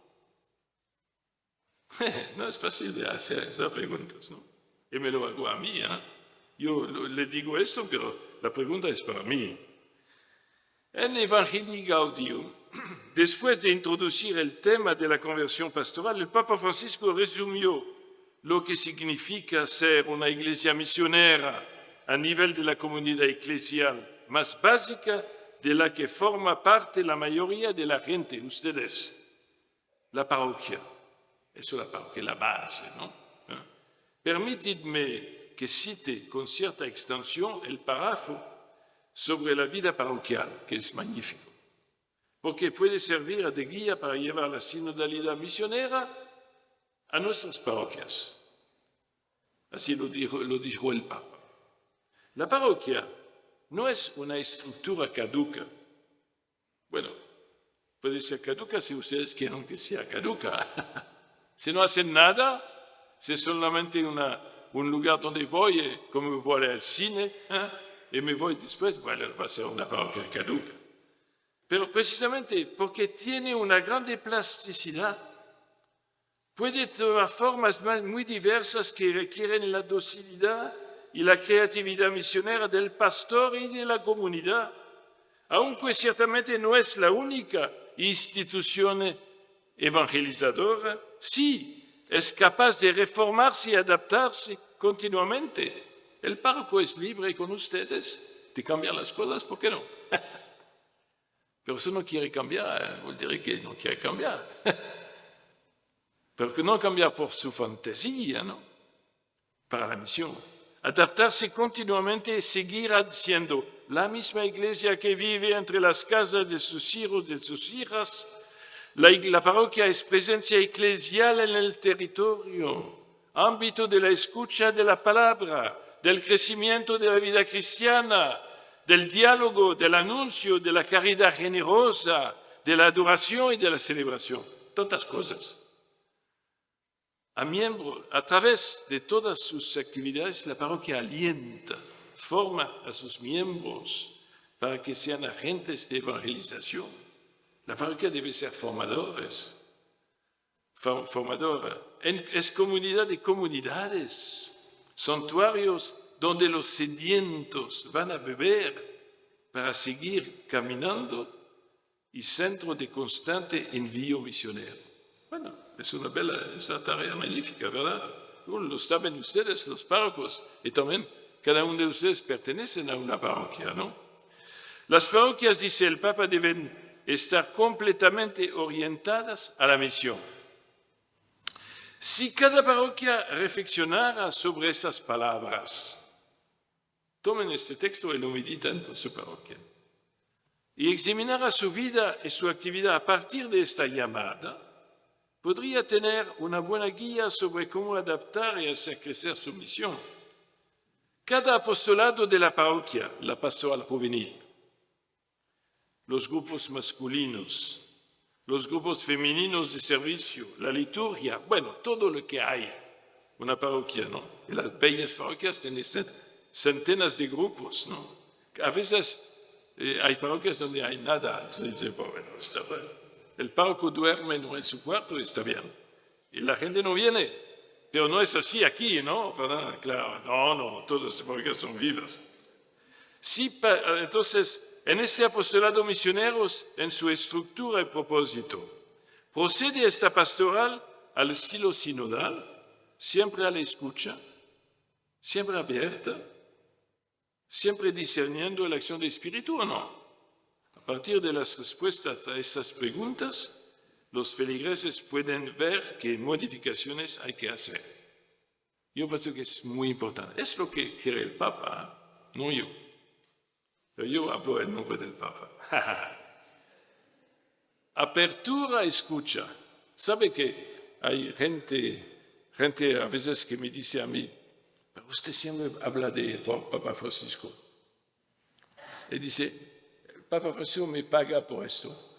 No es fácil de hacer esas preguntas, ¿no? Y me lo hago a mí, ¿eh? Yo le digo esto, pero la pregunta es para mí. En Evangelii Gaudium, después de introducir el tema de la conversión pastoral, el Papa Francisco resumió lo que significa ser una iglesia misionera a nivel de la comunidad eclesial más básica de la que forma parte la mayoría de la gente, ustedes, la parroquia. Eso es la parroquia, la base, ¿no? Permitidme que cite con cierta extensión el párrafo sobre la vida parroquial, que es magnífico, porque puede servir de guía para llevar la sinodalidad misionera a nuestras parroquias. Así lo dijo el Papa. La parroquia no es una estructura caduca. Bueno, puede ser caduca si ustedes quieren que sea caduca. Si no hacen nada, si es solamente un lugar donde voy, como voy al cine, y me voy después, bueno, va a ser una parroquia caduca. Pero precisamente porque tiene una grande plasticidad, puede tomar formas muy diversas que requieren la docilidad y la creatividad misionera del pastor y de la comunidad, aunque ciertamente no es la única institución evangelizadora, sí es capaz de reformarse y adaptarse continuamente. El párroco es libre con ustedes de cambiar las cosas, ¿por qué no? Pero si no quiere cambiar, os diré que no quiere cambiar. Pero que no cambiar por su fantasía, ¿no? Para la misión. Adaptarse continuamente y seguir siendo la misma iglesia que vive entre las casas de sus hijos, de sus hijas. La parroquia es presencia eclesial en el territorio, ámbito de la escucha de la palabra, del crecimiento de la vida cristiana, del diálogo, del anuncio, de la caridad generosa, de la adoración y de la celebración. Tantas cosas. A través de todas sus actividades, la parroquia alienta, forma a sus miembros para que sean agentes de evangelización. La parroquia debe ser formadora. Es comunidad de comunidades, santuarios donde los sedientos van a beber para seguir caminando y centro de constante envío misionero. Bueno, es una tarea magnífica, ¿verdad? Lo saben ustedes, los párrocos, y también cada uno de ustedes pertenecen a una parroquia, ¿no? Las parroquias, dice el Papa, deben estar completamente orientadas a la misión. Si cada parroquia reflexionara sobre estas palabras, tomen este texto y lo meditan con su parroquia, y examinara su vida y su actividad a partir de esta llamada, podría tener una buena guía sobre cómo adaptar y hacer crecer su misión. Cada apostolado de la parroquia, la pastoral juvenil, los grupos masculinos, los grupos femeninos de servicio, la liturgia, bueno, todo lo que hay, una parroquia, ¿no? Y las bellas parroquias tienen centenas de grupos, ¿no? A veces hay parroquias donde hay nada, se dice, bueno, está bien. El párroco duerme en su cuarto y está bien. Y la gente no viene, pero no es así aquí, ¿no? ¿Verdad? Claro, no, todas las parroquias son vivas. Sí, entonces, en este apostolado misioneros, en su estructura y propósito, procede esta pastoral al estilo sinodal, siempre a la escucha, siempre abierta, siempre discerniendo la acción del Espíritu o no. A partir de las respuestas a estas preguntas, los feligreses pueden ver qué modificaciones hay que hacer. Yo pienso que es muy importante. Es lo que quiere el Papa, no yo. Pero yo hablo en nombre del Papa. Apertura, escucha. ¿Sabe que hay gente a veces que me dice a mí, pero usted siempre habla de Papa Francisco? Y dice, el Papa Francisco me paga por esto.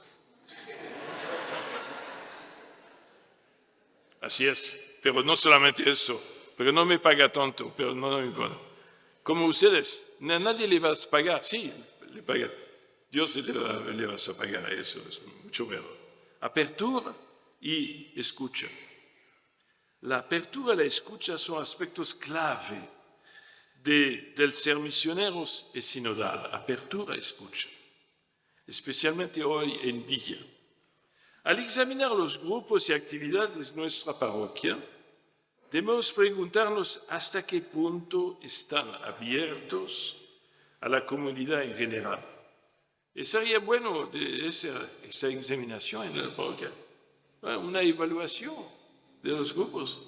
Así es, pero no solamente eso, pero no me paga tanto, pero no me importa. Como ustedes, nadie le va a pagar, sí, le paga. Dios le va a pagar eso, es mucho mejor. Apertura y escucha. La apertura y la escucha son aspectos clave del ser misioneros y sinodal. Apertura y escucha. especialmente hoy en día. Al examinar los grupos y actividades de nuestra parroquia, debemos preguntarnos hasta qué punto están abiertos a la comunidad en general. Y sería bueno de esa examinación en la parroquia, una evaluación de los grupos,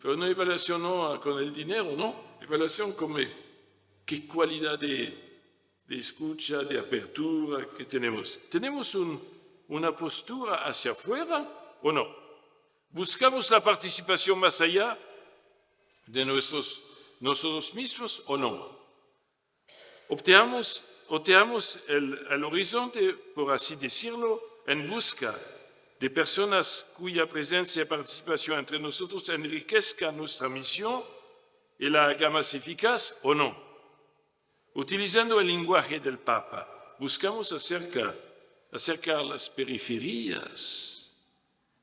pero una evaluación no con el dinero, no, evaluación como qué cualidad de escucha, de apertura que tenemos. ¿Tenemos una postura hacia afuera o no? ¿Buscamos la participación más allá de nosotros mismos o no? Oteamos el horizonte, por así decirlo, en busca de personas cuya presencia y participación entre nosotros enriquezca nuestra misión y la haga más eficaz o no. Utilizando el lenguaje del Papa, buscamos acercar las periferias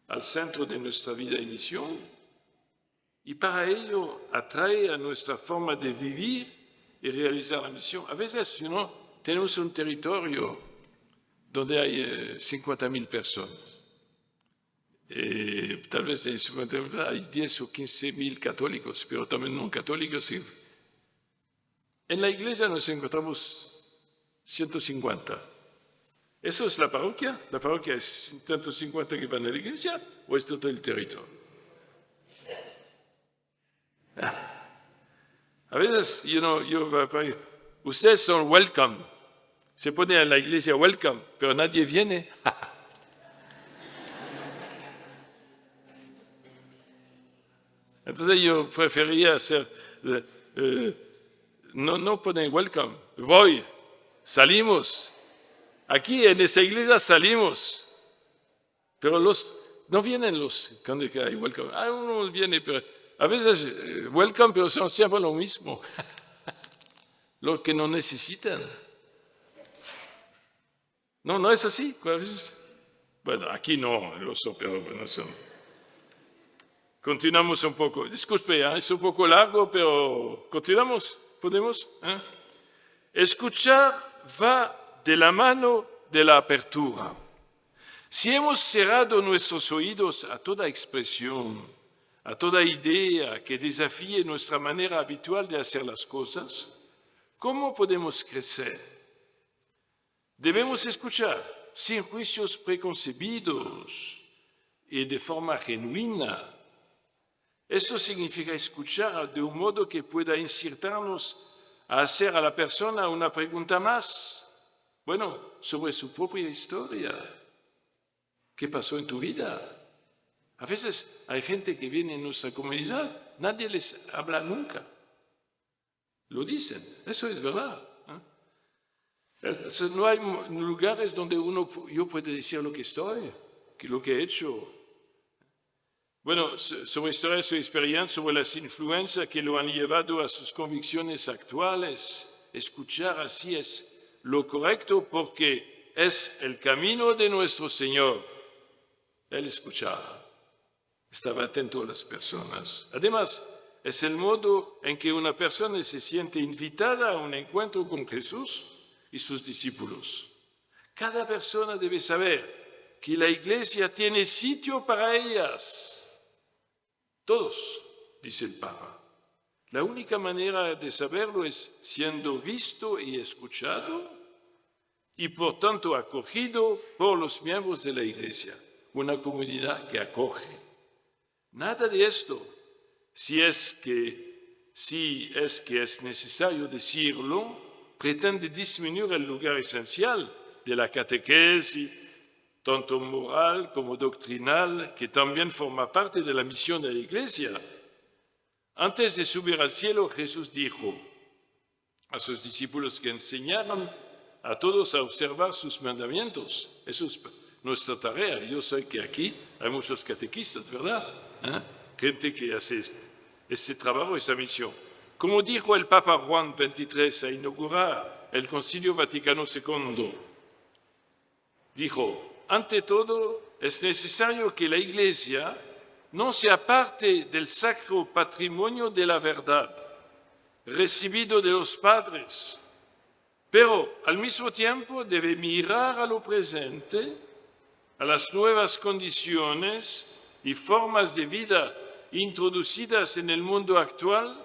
al centro de nuestra vida y misión, y para ello atrae a nuestra forma de vivir y realizar la misión. A veces, tenemos un territorio donde hay 50.000 personas. Tal vez de 50.000 hay 10 o 15.000 católicos, pero también no católicos. En la iglesia nos encontramos 150. ¿Eso es la parroquia? ¿La parroquia es 150 que van a la iglesia o es todo el territorio? A veces, ustedes son welcome. Se pone en la iglesia welcome, pero nadie viene. Entonces yo prefería hacer, no poner welcome, voy, salimos. Aquí en esta iglesia salimos, pero no vienen cuando hay welcome. Uno viene, pero a veces welcome, pero son siempre lo mismo, lo que no necesitan. No es así. A veces, bueno, aquí no lo son, pero bueno, son. Continuamos un poco. Disculpe, es un poco largo, pero continuamos. ¿Podemos? Escuchar va de la mano de la apertura. Si hemos cerrado nuestros oídos a toda expresión, a toda idea que desafíe nuestra manera habitual de hacer las cosas, ¿cómo podemos crecer? Debemos escuchar sin juicios preconcebidos y de forma genuina. Eso significa escuchar de un modo que pueda incitarnos a hacer a la persona una pregunta más, sobre su propia historia. ¿Qué pasó en tu vida? A veces hay gente que viene en nuestra comunidad, nadie les habla nunca. Lo dicen, eso es verdad. No hay lugares donde yo pueda decir lo que estoy, lo que he hecho. Sobre historia, su experiencia, sobre las influencias que lo han llevado a sus convicciones actuales. Escuchar así es lo correcto porque es el camino de nuestro Señor. Él escuchaba, estaba atento a las personas. Además, es el modo en que una persona se siente invitada a un encuentro con Jesús y sus discípulos. Cada persona debe saber que la iglesia tiene sitio para ellas. Todos, dice el Papa. La única manera de saberlo es siendo visto y escuchado y por tanto acogido por los miembros de la iglesia, una comunidad que acoge. Nada de esto, si es que es necesario decirlo, pretende disminuir el lugar esencial de la catequesis, tanto moral como doctrinal, que también forma parte de la misión de la Iglesia. Antes de subir al cielo, Jesús dijo a sus discípulos que enseñaran a todos a observar sus mandamientos. Eso es nuestra tarea. Yo sé que aquí hay muchos catequistas, ¿verdad? Gente que hace este trabajo, esta misión. Como dijo el Papa Juan XXIII a inaugurar el Concilio Vaticano II, dijo: ante todo, es necesario que la Iglesia no se aparte del sacro patrimonio de la verdad, recibido de los padres, Pero al mismo tiempo debe mirar a lo presente, a las nuevas condiciones y formas de vida introducidas en el mundo actual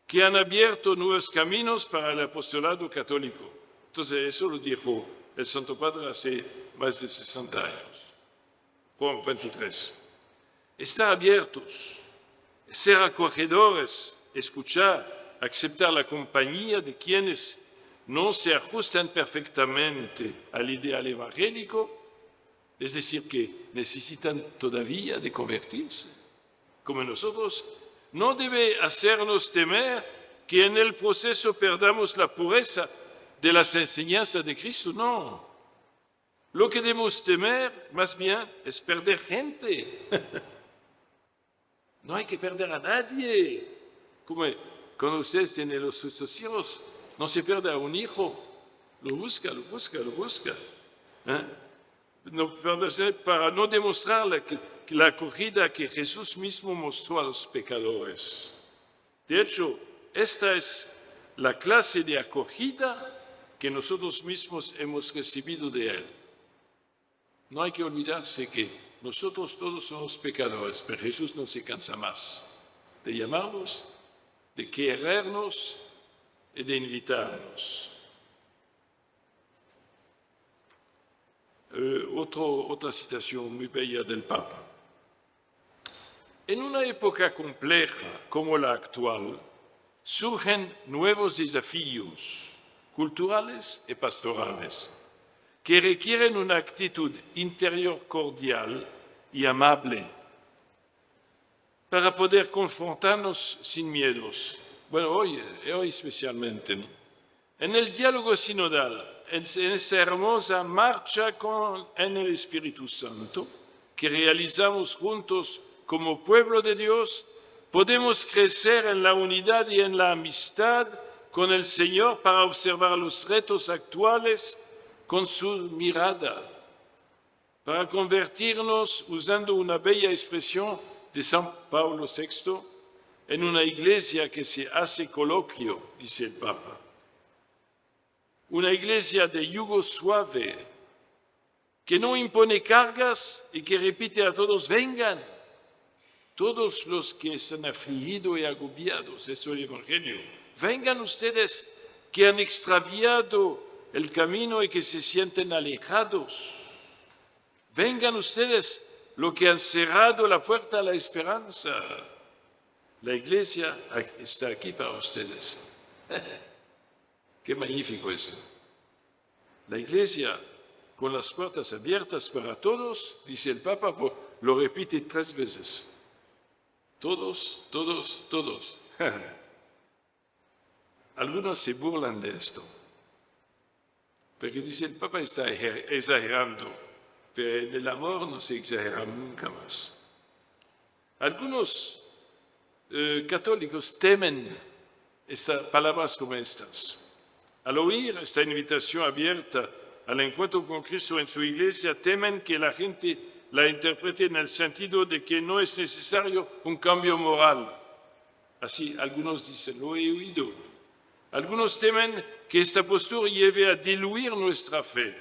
que han abierto nuevos caminos para el apostolado católico. Entonces, eso lo dijo el Santo Padre hace más de 60 años, Juan 23. Estar abiertos, ser acogedores, escuchar, aceptar la compañía de quienes no se ajustan perfectamente al ideal evangélico, es decir, que necesitan todavía de convertirse, como nosotros, no debe hacernos temer que en el proceso perdamos la pureza de las enseñanzas de Cristo, no. Lo que debemos temer, más bien, es perder gente. No hay que perder a nadie. Como cuando ustedes tienen sus hijos, no se pierde a un hijo, lo busca. No, para no demostrar la acogida que Jesús mismo mostró a los pecadores. De hecho, esta es la clase de acogida que nosotros mismos hemos recibido de Él. No hay que olvidarse que nosotros todos somos pecadores, pero Jesús no se cansa más de llamarnos, de querernos y de invitarnos. Otra citación muy bella del Papa. En una época compleja como la actual, surgen nuevos desafíos culturales y pastorales que requieren una actitud interior cordial y amable para poder confrontarnos sin miedos. Bueno, hoy especialmente, ¿no? En el diálogo sinodal, en esa hermosa marcha en el Espíritu Santo que realizamos juntos como pueblo de Dios, podemos crecer en la unidad y en la amistad con el Señor para observar los retos actuales con su mirada, para convertirnos, usando una bella expresión de San Pablo VI, en una iglesia que se hace coloquio, dice el Papa. Una iglesia de yugo suave, que no impone cargas y que repite a todos, vengan, todos los que están afligidos y agobiados, eso es el Evangelio. Vengan ustedes que han extraviado el camino y que se sienten alejados. Vengan ustedes los que han cerrado la puerta a la esperanza. La iglesia está aquí para ustedes. Qué magnífico eso. La iglesia con las puertas abiertas para todos, dice el Papa, lo repite 3 veces. Todos, todos, todos. Algunos se burlan de esto, porque dice el Papa está exagerando, pero en el amor no se exagera nunca más. Algunos católicos temen palabras como estas. Al oír esta invitación abierta al encuentro con Cristo en su iglesia, temen que la gente la interprete en el sentido de que no es necesario un cambio moral. Así algunos dicen, lo he oído. Algunos temen que esta postura lleve a diluir nuestra fe,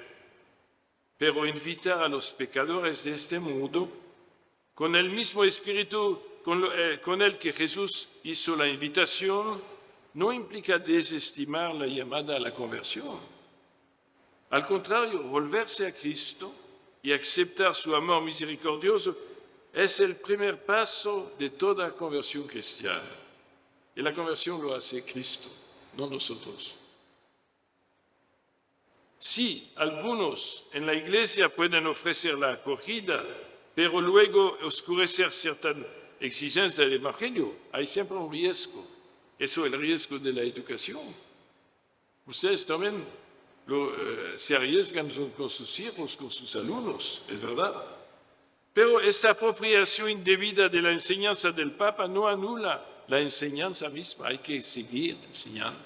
pero invitar a los pecadores de este mundo con el mismo espíritu con el que Jesús hizo la invitación no implica desestimar la llamada a la conversión. Al contrario, volverse a Cristo y aceptar su amor misericordioso es el primer paso de toda conversión cristiana. Y la conversión lo hace Cristo, no nosotros. Sí, algunos en la iglesia pueden ofrecer la acogida, pero luego oscurecer ciertas exigencias del Evangelio. Hay siempre un riesgo. Eso es el riesgo de la educación. Ustedes también se arriesgan con sus hijos, con sus alumnos, es verdad. Pero esta apropiación indebida de la enseñanza del Papa no anula la enseñanza misma. Hay que seguir enseñando,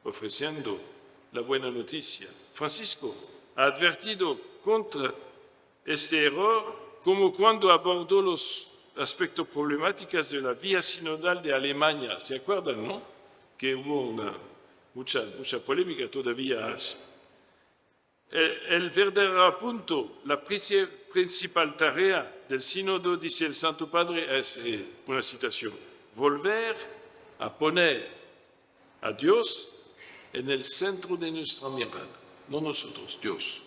ofreciendo la buena noticia. Francisco ha advertido contra este error como cuando abordó los aspectos problemáticos de la vía sinodal de Alemania. ¿Se acuerdan, no? Que hubo mucha polémica todavía hay. El verdadero punto, la principal tarea del sínodo, dice el Santo Padre, es, una citación, volver a poner a Dios en el centro de nuestra mirada, no nosotros, Dios.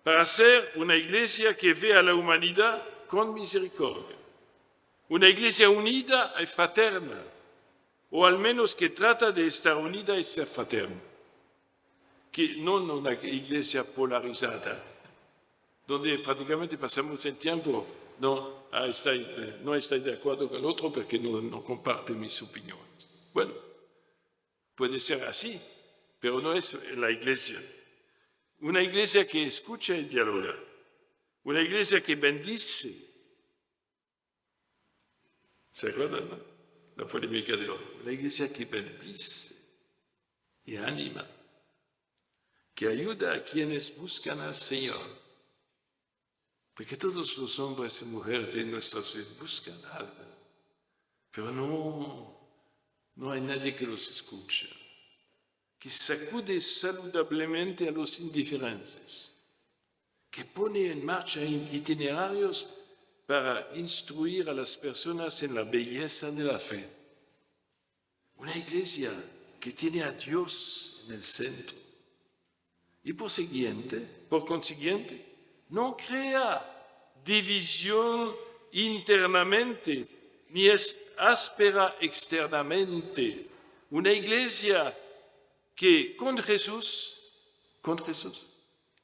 Para ser una iglesia que ve a la humanidad con misericordia, una iglesia unida y fraterna, o al menos que trata de estar unida y ser fraterna, que no una iglesia polarizada, donde prácticamente pasamos el tiempo no estar de acuerdo con el otro porque no comparte mis opiniones. Bueno, puede ser así, pero no es la iglesia. Una iglesia que escucha y dialoga, una iglesia que bendice. ¿Se acuerdan, no? La polémica de hoy. Una iglesia que bendice y anima, que ayuda a quienes buscan al Señor. Porque todos los hombres y mujeres de nuestra ciudad buscan algo, pero no hay nadie que los escuche, que sacude saludablemente a los indiferentes, que pone en marcha itinerarios para instruir a las personas en la belleza de la fe. Una iglesia que tiene a Dios en el centro y por consiguiente, no crea división internamente ni es áspera externamente. Una iglesia que con Jesús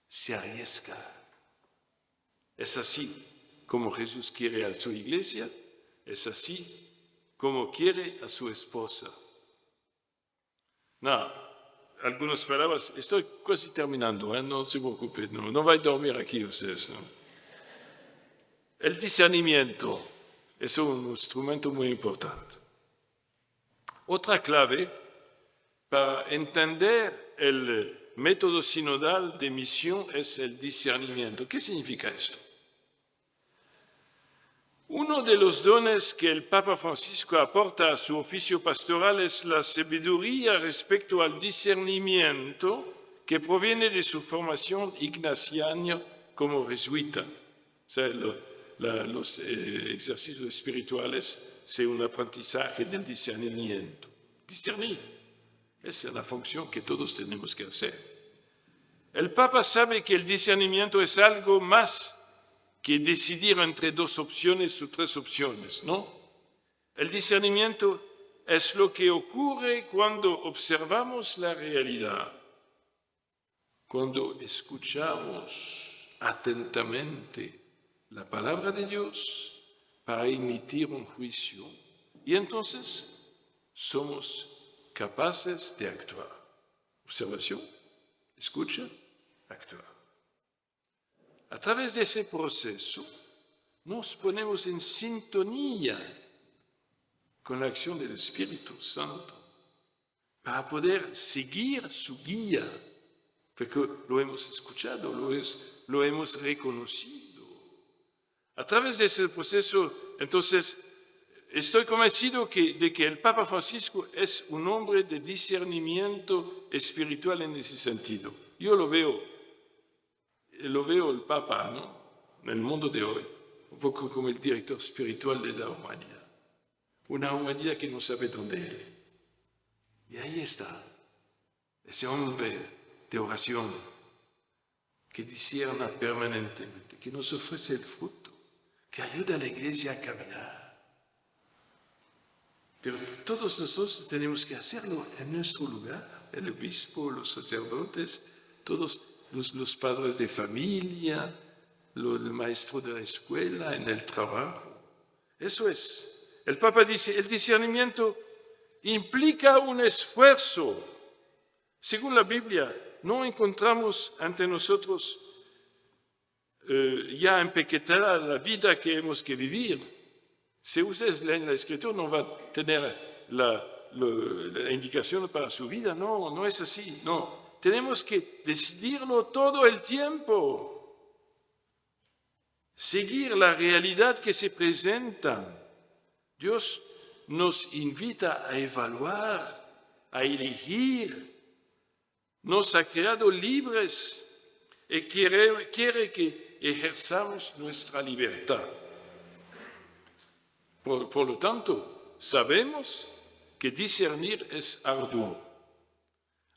se arriesga. Es así como Jesús quiere a su iglesia, es así como quiere a su esposa. Algunas palabras, estoy casi terminando, no se preocupen, no va a dormir aquí ustedes. ¿No? El discernimiento es un instrumento muy importante. Otra clave para entender el método sinodal de misión es el discernimiento. ¿Qué significa esto? Uno de los dones que el Papa Francisco aporta a su oficio pastoral es la sabiduría respecto al discernimiento que proviene de su formación ignaciana como jesuita. O sea, los ejercicios espirituales son un aprendizaje del discernimiento. Discernir, esa es la función que todos tenemos que hacer. El Papa sabe que el discernimiento es algo más que decidir entre dos opciones o tres opciones, ¿no? El discernimiento es lo que ocurre cuando observamos la realidad, cuando escuchamos atentamente la palabra de Dios para emitir un juicio y entonces somos capaces de actuar. Observación, escucha, actuar. A través de ese proceso nos ponemos en sintonía con la acción del Espíritu Santo para poder seguir su guía, porque lo hemos escuchado, lo hemos reconocido. A través de ese proceso, entonces, estoy convencido de que el Papa Francisco es un hombre de discernimiento espiritual en ese sentido. Yo lo veo el Papa, ¿no? En el mundo de hoy, un poco como el director espiritual de la humanidad. Una humanidad que no sabe dónde ir. Y ahí está, ese hombre de oración que discierna permanentemente, que nos ofrece el fruto, que ayuda a la iglesia a caminar. Pero todos nosotros tenemos que hacerlo en nuestro lugar, el obispo, los sacerdotes, todos los padres de familia, el maestro de la escuela, en el trabajo. Eso es. El Papa dice, el discernimiento implica un esfuerzo. Según la Biblia, no encontramos ante nosotros ya empaquetada la vida que hemos que vivir. Si ustedes leen la Escritura, no va a tener la indicación para su vida. No es así, no. Tenemos que decidirlo todo el tiempo. Seguir la realidad que se presenta. Dios nos invita a a elegir, nos ha creado libres y quiere que ejerzamos nuestra libertad. Por lo tanto, sabemos que discernir es arduo.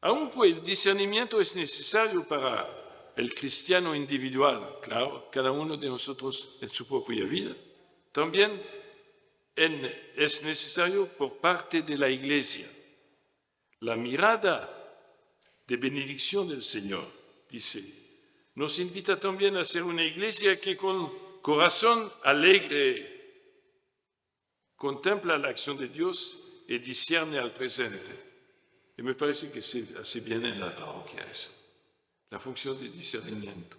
Aunque el discernimiento es necesario para el cristiano individual, claro, cada uno de nosotros en su propia vida, también es necesario por parte de la Iglesia. La mirada de benedicción del Señor, dice, nos invita también a ser una Iglesia que con corazón alegre contempla la acción de Dios y discierne al presente. Y me parece que se hace bien en la parroquia eso, la función de discernimiento.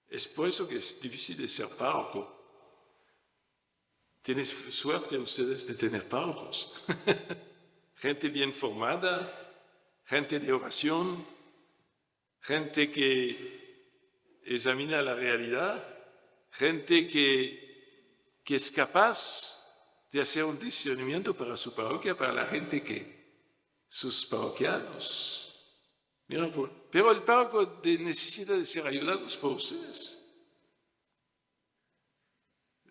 Es por eso que es difícil de ser párroco. Tienes suerte ustedes de tener párrocos. Gente bien formada, gente de oración, gente que examina la realidad, gente que es capaz de hacer un discernimiento para su parroquia, para la gente que sus parroquianos. Mira, pero el párroco necesita de ser ayudado por ustedes.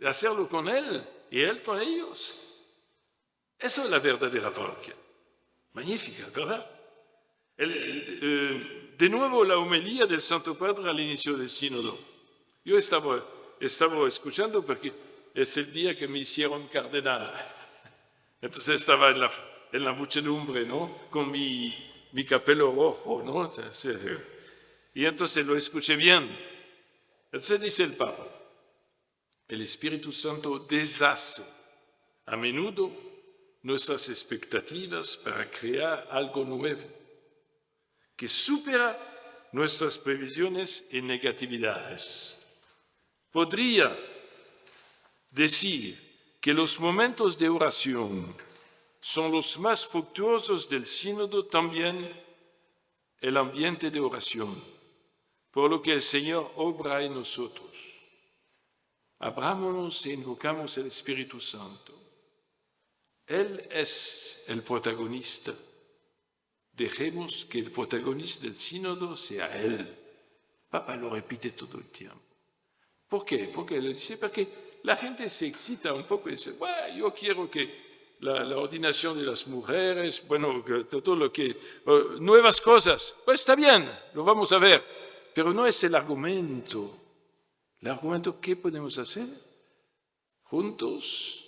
Hacerlo con él y él con ellos. Eso es la verdadera parroquia. Magnífica, ¿verdad? De nuevo la homilía del Santo Padre al inicio del sínodo. Yo estaba escuchando porque es el día que me hicieron cardenal. Entonces estaba en la muchedumbre, ¿no? Con mi capelo rojo, ¿no? Y entonces lo escuché bien. Entonces dice el Papa, el Espíritu Santo deshace a menudo nuestras expectativas para crear algo nuevo, que supera nuestras previsiones y negatividades. Podría decir que los momentos de oración son los más fructuosos del sínodo, también el ambiente de oración, por lo que el Señor obra en nosotros. Abrámonos e invocamos el Espíritu Santo. Él es el protagonista. Dejemos que el protagonista del sínodo sea Él. Papa lo repite todo el tiempo. ¿Por qué? Porque lo dice porque la gente se excita un poco y dice, bueno, yo quiero que la ordenación de las mujeres, bueno, todo lo que, nuevas cosas, pues está bien, lo vamos a ver, pero no es el argumento. El argumento, ¿qué podemos hacer juntos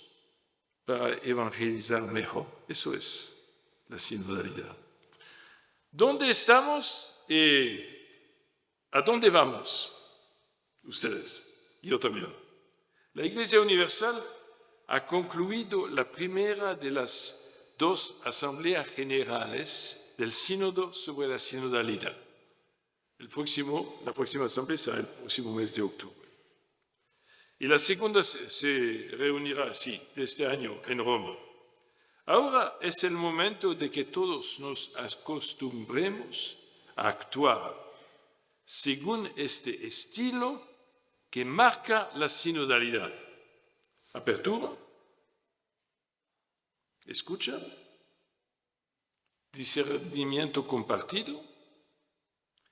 para evangelizar mejor? Eso es la sinodalidad. ¿Dónde estamos y a dónde vamos? Ustedes, yo también. La Iglesia Universal ha concluido la primera de las dos asambleas generales del sínodo sobre la sinodalidad. La próxima asamblea será el próximo mes de octubre. Y la segunda se reunirá, este año en Roma. Ahora es el momento de que todos nos acostumbremos a actuar según este estilo que marca la sinodalidad. Apertura, escucha, discernimiento compartido,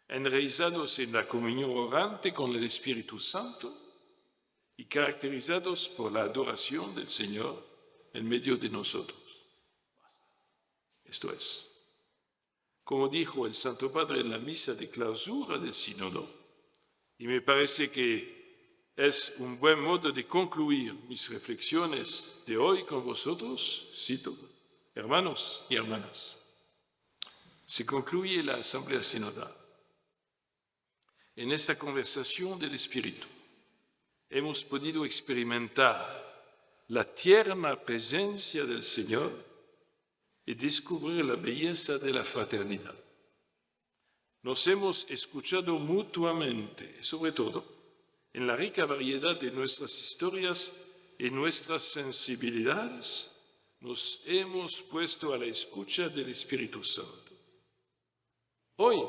enraizados en la comunión orante con el Espíritu Santo y caracterizados por la adoración del Señor en medio de nosotros. Esto es, como dijo el Santo Padre en la misa de clausura del sínodo, y me parece que es un buen modo de concluir mis reflexiones de hoy con vosotros, cito, hermanos y hermanas. Se concluye la asamblea sinodal. En esta conversación del Espíritu hemos podido experimentar la tierna presencia del Señor y descubrir la belleza de la fraternidad. Nos hemos escuchado mutuamente y sobre todo en la rica variedad de nuestras historias y nuestras sensibilidades, nos hemos puesto a la escucha del Espíritu Santo. Hoy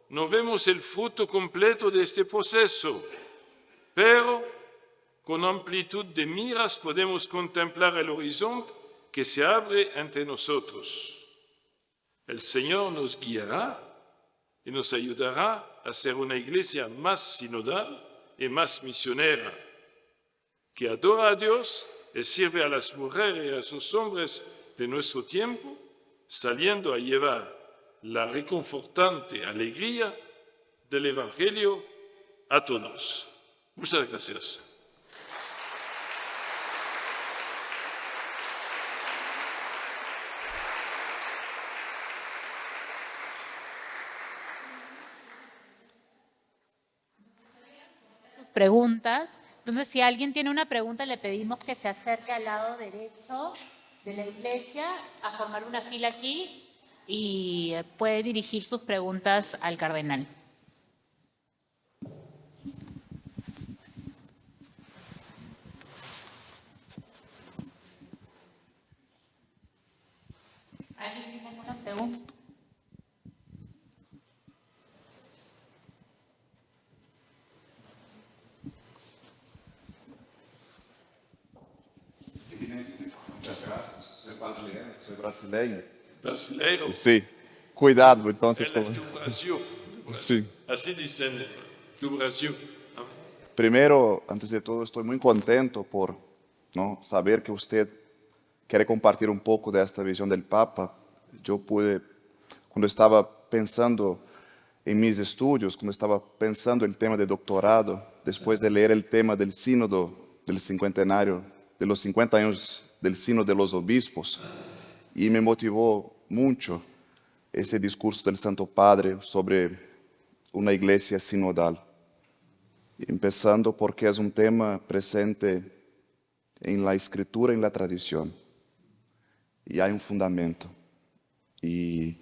no vemos el fruto completo de este proceso, pero con amplitud de miras podemos contemplar el horizonte que se abre ante nosotros. El Señor nos guiará y nos ayudará a ser una iglesia más sinodal y más misionera, que adora a Dios y sirve a las mujeres y a los hombres de nuestro tiempo, saliendo a llevar la reconfortante alegría del Evangelio a todos. Muchas gracias. Sus preguntas. Entonces, si alguien tiene una pregunta, le pedimos que se acerque al lado derecho de la iglesia a formar una fila aquí y puede dirigir sus preguntas al cardenal. ¿Alguien tiene alguna pregunta? Muchas gracias. Soy brasileño. Soy brasileño. Brasileiro, Sí. Cuidado, entonces. él es do Brasil. Sí. Así dicen do Brasil. Primero, antes de todo, estoy muy contento por saber que usted quiere compartir un poco de esta visión del Papa. Yo pude, cuando estaba pensando en mis estudios, cuando estaba pensando el tema de doctorado, después de leer el tema del sínodo del cincuentenario, de los 50 años del sínodo de los obispos, y me motivó mucho ese discurso del Santo Padre sobre una iglesia sinodal. Empezando porque es un tema presente en la escritura y en la tradición. Y hay un fundamento. Y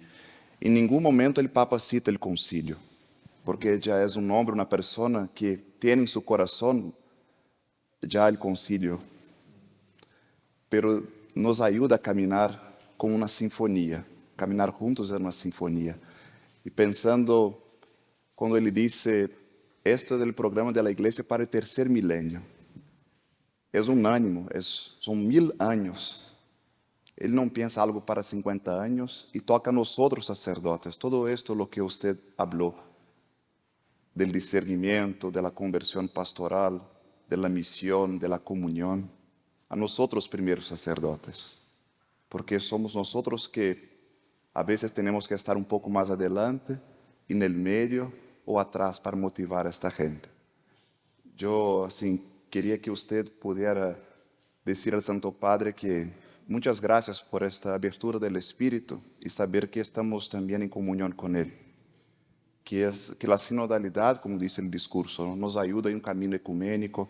en ningún momento el Papa cita el concilio, porque ya es un hombre, una persona que tiene en su corazón ya el concilio. Pero nos ayuda a caminar con una sinfonía. Caminar juntos es una sinfonía. Y pensando, cuando él dice, esto es el programa de la iglesia para el tercer milenio. Es un ánimo, son 1000 años. Él no piensa algo para 50 años y toca a nosotros sacerdotes. Todo esto lo que usted habló, del discernimiento, de la conversión pastoral, de la misión, de la comunión, a nosotros primeros sacerdotes. Porque somos nosotros que a veces tenemos que estar un poco más adelante, en el medio o atrás para motivar a esta gente. Yo quería que usted pudiera decir al Santo Padre que muchas gracias por esta abertura del Espíritu y saber que estamos también en comunión con Él. Que la sinodalidad, como dice el discurso, nos ayuda en un camino ecuménico,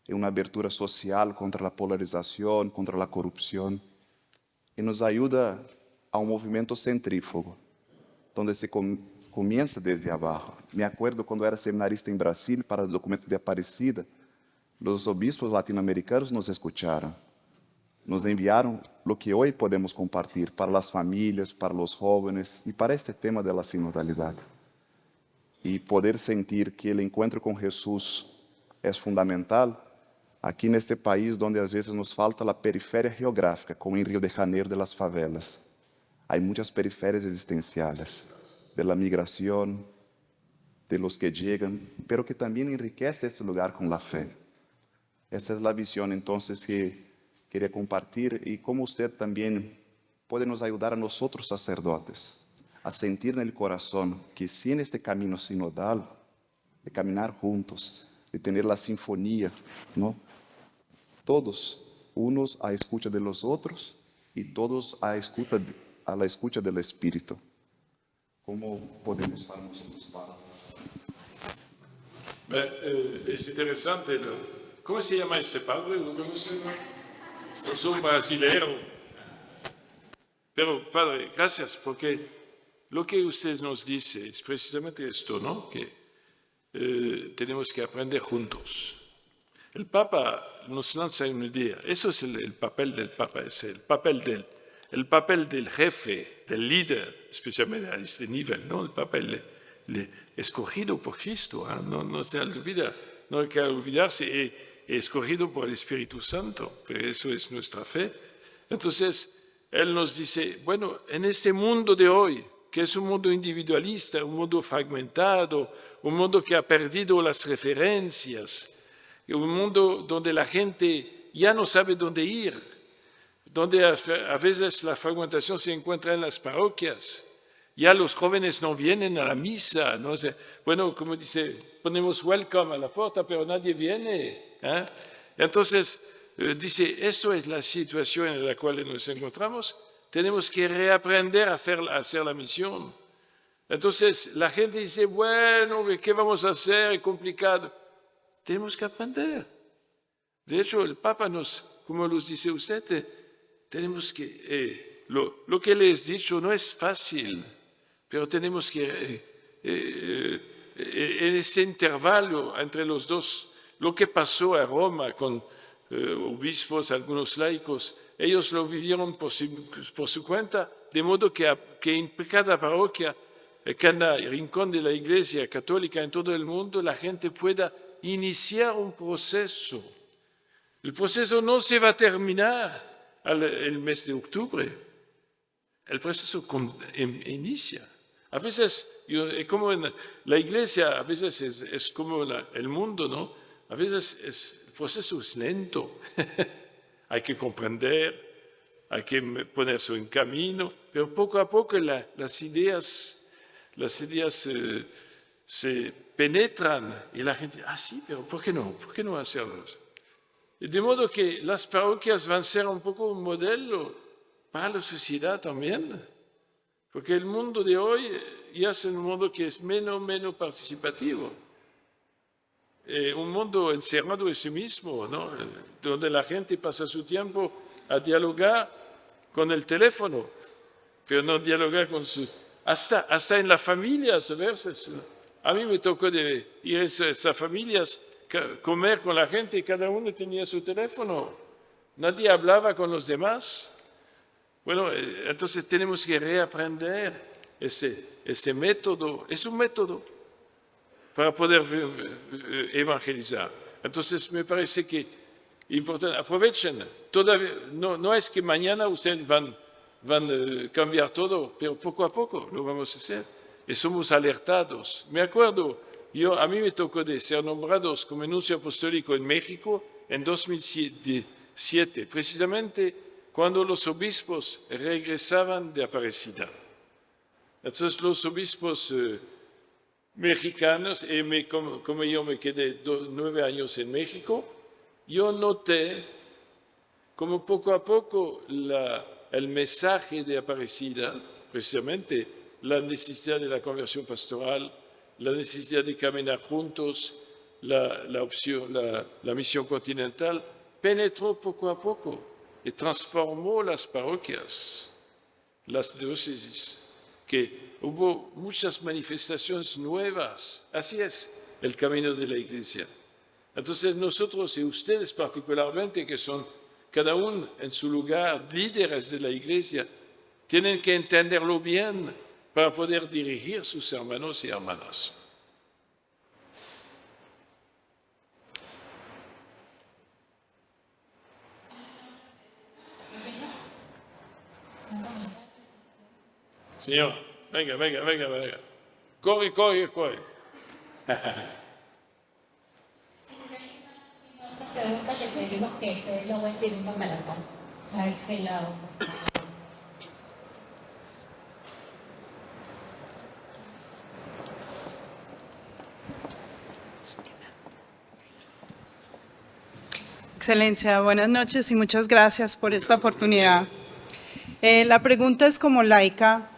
en una abertura social contra la polarización, contra la corrupción, y nos ayuda a un movimiento centrífugo, donde se comienza desde abajo. Me acuerdo cuando era seminarista en Brasil para el documento de Aparecida, los obispos latinoamericanos nos escucharon, nos enviaron lo que hoy podemos compartir para las familias, para los jóvenes y para este tema de la sinodalidad. Y poder sentir que el encuentro con Jesús es fundamental aquí en este país donde a veces nos falta la periferia geográfica, como en Río de Janeiro de las favelas. Hay muchas periferias existenciales de la migración, de los que llegan, pero que también enriquece este lugar con la fe. Esta es la visión entonces que quería compartir y cómo usted también puede nos ayudar a nosotros sacerdotes a sentir en el corazón que si en este camino sinodal, de caminar juntos, de tener la sinfonía, ¿no? Todos unos a escucha de los otros y todos a la escucha del Espíritu. ¿Cómo podemos para nosotros para? Es interesante. ¿Cómo se llama este padre? Es un brasilero. Pero, padre, gracias, porque lo que usted nos dice es precisamente esto, ¿no? Que tenemos que aprender juntos. El Papa nos lanza una idea. Eso es el papel del Papa, es el papel del jefe, del líder, especialmente a este nivel, ¿no? El papel escogido por Cristo, ¿eh? No se olvida, no hay que olvidarse, escogido por el Espíritu Santo, pero eso es nuestra fe. Entonces, él nos dice, bueno, en este mundo de hoy, que es un mundo individualista, un mundo fragmentado, un mundo que ha perdido las referencias, un mundo donde la gente ya no sabe dónde ir, donde a veces la fragmentación se encuentra en las parroquias, ya los jóvenes no vienen a la misa, ¿no? Bueno, como dice, ponemos welcome a la puerta, pero nadie viene. Entonces, dice, esto es la situación en la cual nos encontramos, tenemos que reaprender a hacer la misión. Entonces, la gente dice, bueno, ¿qué vamos a hacer? Es complicado. Tenemos que aprender. De hecho, el Papa como los dice usted, tenemos que, lo que le he dicho no es fácil, pero tenemos que, en ese intervalo entre los dos, lo que pasó a Roma con obispos, algunos laicos, ellos lo vivieron por su cuenta, de modo que en cada parroquia, en cada rincón de la Iglesia católica en todo el mundo, la gente pueda iniciar un proceso. El proceso no se va a terminar el mes de octubre. El proceso inicia. A veces, como en la Iglesia, a veces es como el mundo, ¿no? A veces el proceso es lento. Hay que comprender, hay que ponerse en camino, pero poco a poco las ideas se penetran y la gente, sí, pero ¿por qué no? ¿Por qué no hacerlo? De modo que las parroquias van a ser un poco un modelo para la sociedad también, porque el mundo de hoy ya es un mundo que es menos participativo. Un mundo encerrado en sí mismo, ¿no? Donde la gente pasa su tiempo a dialogar con el teléfono, pero no dialogar con hasta en las familias a veces. A mí me tocó ir a esas familias, comer con la gente y cada uno tenía su teléfono. Nadie hablaba con los demás. Bueno, entonces tenemos que reaprender ese método. Es un método para poder evangelizar. Entonces me parece que importante, aprovechen. Todavía, no es que mañana ustedes van a cambiar todo, pero poco a poco lo vamos a hacer. Y somos alertados. Me acuerdo, a mí me tocó de ser nombrados como nuncio apostólico en México en 2007, precisamente cuando los obispos regresaban de Aparecida. Entonces los obispos mexicanos, como yo me quedé 9 años en México, yo noté como poco a poco el mensaje de Aparecida, precisamente la necesidad de la conversión pastoral, la necesidad de caminar juntos, la misión continental, penetró poco a poco y transformó las parroquias, las diócesis, que hubo muchas manifestaciones nuevas. Así es el camino de la Iglesia. Entonces nosotros y ustedes particularmente, que son cada uno en su lugar líderes de la Iglesia, tienen que entenderlo bien para poder dirigir sus hermanos y hermanas. Señor, venga. Corre. Pregunta que pedimos que se lo voy a decir un maratón. A ese lado. Excelencia, buenas noches y muchas gracias por esta oportunidad. La pregunta es como laica,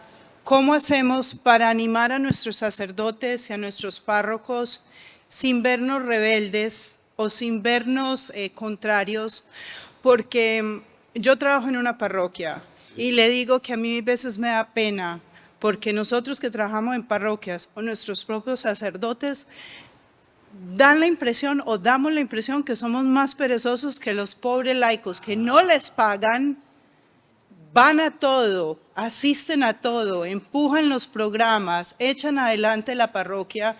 ¿cómo hacemos para animar a nuestros sacerdotes y a nuestros párrocos sin vernos rebeldes o sin vernos contrarios? Porque yo trabajo en una parroquia y le digo que a mí a veces me da pena, porque nosotros que trabajamos en parroquias o nuestros propios sacerdotes dan la impresión o damos la impresión que somos más perezosos que los pobres laicos, que no les pagan, van a todo, asisten a todo, empujan los programas, echan adelante la parroquia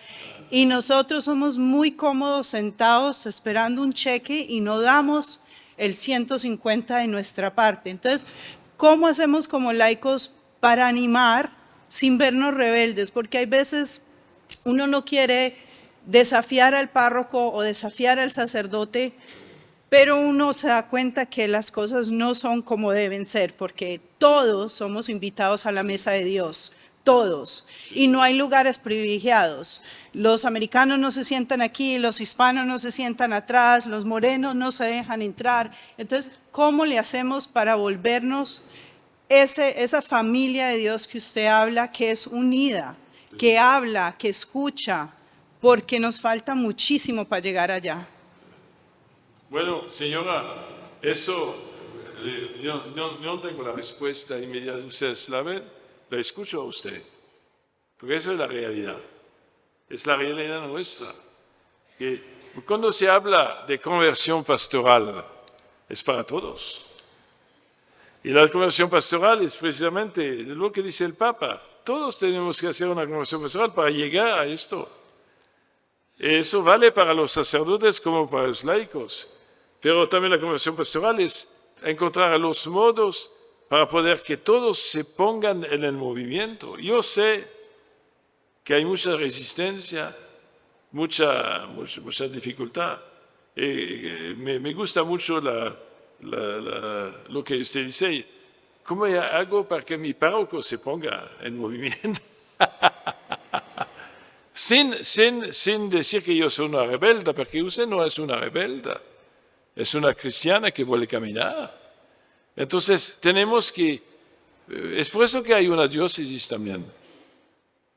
y nosotros somos muy cómodos sentados esperando un cheque y no damos el 150 de nuestra parte. Entonces, ¿cómo hacemos como laicos para animar sin vernos rebeldes? Porque hay veces uno no quiere desafiar al párroco o desafiar al sacerdote, pero uno se da cuenta que las cosas no son como deben ser, porque todos somos invitados a la mesa de Dios, todos, y no hay lugares privilegiados. Los americanos no se sientan aquí, los hispanos no se sientan atrás, los morenos no se dejan entrar. Entonces, ¿cómo le hacemos para volvernos esa familia de Dios que usted habla, que es unida, que habla, que escucha, porque nos falta muchísimo para llegar allá? Bueno, señora, eso yo no tengo la respuesta inmediata. Ustedes la ven, la escucho a usted, porque eso es la realidad. Es la realidad nuestra. Que cuando se habla de conversión pastoral, es para todos. Y la conversión pastoral es precisamente lo que dice el Papa. Todos tenemos que hacer una conversión pastoral para llegar a esto. Eso vale para los sacerdotes como para los laicos. Pero también la conversión pastoral es encontrar los modos para poder que todos se pongan en el movimiento. Yo sé que hay mucha resistencia, mucha dificultad. Me gusta mucho lo que usted dice. ¿Cómo hago para que mi párroco se ponga en movimiento? sin decir que yo soy una rebelde, porque usted no es una rebelde. Es una cristiana que vuelve a caminar. Entonces, tenemos que... Es por eso que hay una diócesis también.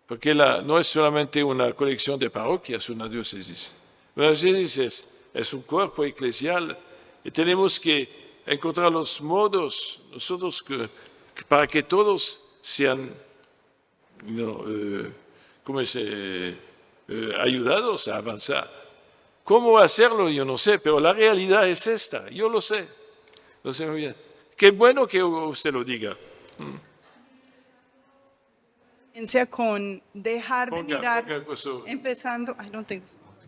Porque no es solamente una colección de parroquias, una diócesis. Una diócesis es un cuerpo eclesial. Y tenemos que encontrar los modos, nosotros, para que todos sean ayudados a avanzar. ¿Cómo hacerlo? Yo no sé, pero la realidad es esta. Yo lo sé muy bien. Qué bueno que usted lo diga. Con dejar de mirar, empezando,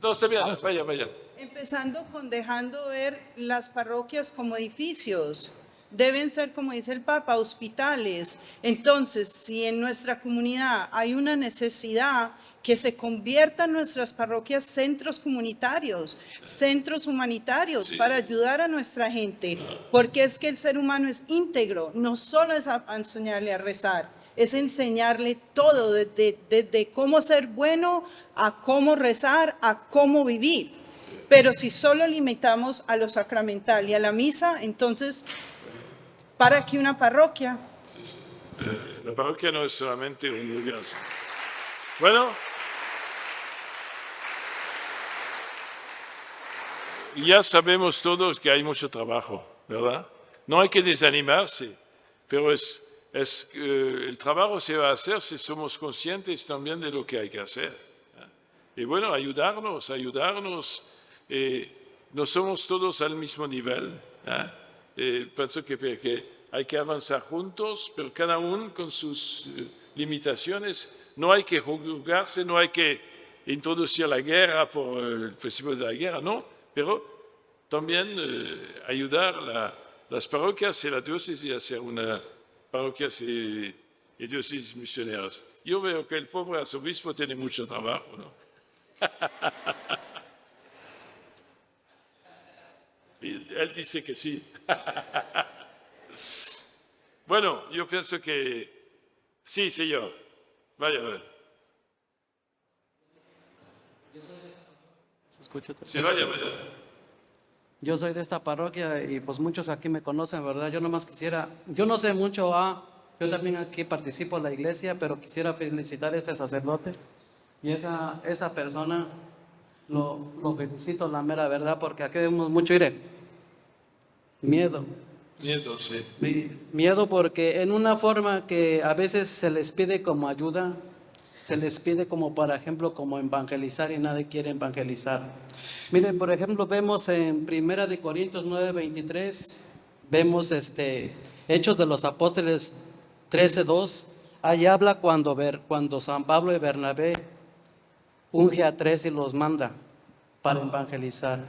No, está bien, vaya. Empezando con dejando ver las parroquias como edificios. Deben ser, como dice el Papa, hospitales. Entonces, si en nuestra comunidad hay una necesidad, que se conviertan nuestras parroquias centros comunitarios, centros humanitarios, sí, para ayudar a nuestra gente, porque es que el ser humano es íntegro, no solo es enseñarle a rezar, es enseñarle todo, desde cómo ser bueno, a cómo rezar, a cómo vivir. Pero si solo limitamos a lo sacramental y a la misa, entonces, ¿para qué una parroquia? La parroquia no es solamente un lugar. Bueno, ya sabemos todos que hay mucho trabajo, ¿verdad? No hay que desanimarse, pero el trabajo se va a hacer si somos conscientes también de lo que hay que hacer. Y bueno, ayudarnos. No somos todos al mismo nivel. Pienso que hay que avanzar juntos, pero cada uno con sus limitaciones. No hay que juzgarse, no hay que introducir la guerra por el principio de la guerra, no. Pero también ayudar las parroquias y la diócesis a hacer una parroquias y diócesis misioneras. Yo veo que el pobre arzobispo tiene mucho trabajo, ¿no? Y él dice que sí. Bueno, yo pienso que sí, señor. Vaya a ver. ¿Se escucha? Sí, vaya. Yo soy de esta parroquia y pues muchos aquí me conocen, ¿verdad? Yo nomás quisiera, yo no sé mucho, yo también aquí participo en la iglesia, pero quisiera felicitar a este sacerdote y esa persona, lo felicito, la mera verdad, porque aquí vemos mucho, miedo. Miedo, sí. Miedo porque en una forma que a veces se les pide como ayuda, se les pide como, por ejemplo, como evangelizar y nadie quiere evangelizar. Miren, por ejemplo, vemos en 1 Corintios 9:23, vemos Hechos de los Apóstoles 13:2, ahí habla cuando San Pablo y Bernabé unge a 3 y los manda para evangelizar.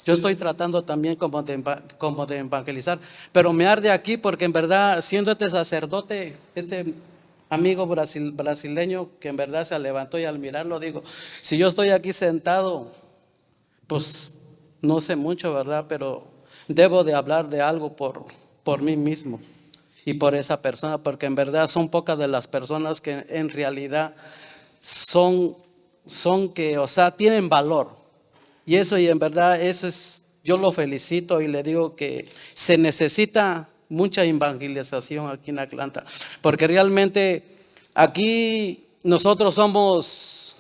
Yo estoy tratando también como de evangelizar, pero me arde aquí porque en verdad, siendo este sacerdote, este amigo brasileño que en verdad se levantó y al mirarlo digo, si yo estoy aquí sentado, pues no sé mucho, ¿verdad? Pero debo de hablar de algo por mí mismo y por esa persona, porque en verdad son pocas de las personas que en realidad son que, o sea, tienen valor. Y eso, y en verdad, eso es, yo lo felicito y le digo que se necesita mucha evangelización aquí en Atlanta, porque realmente aquí nosotros somos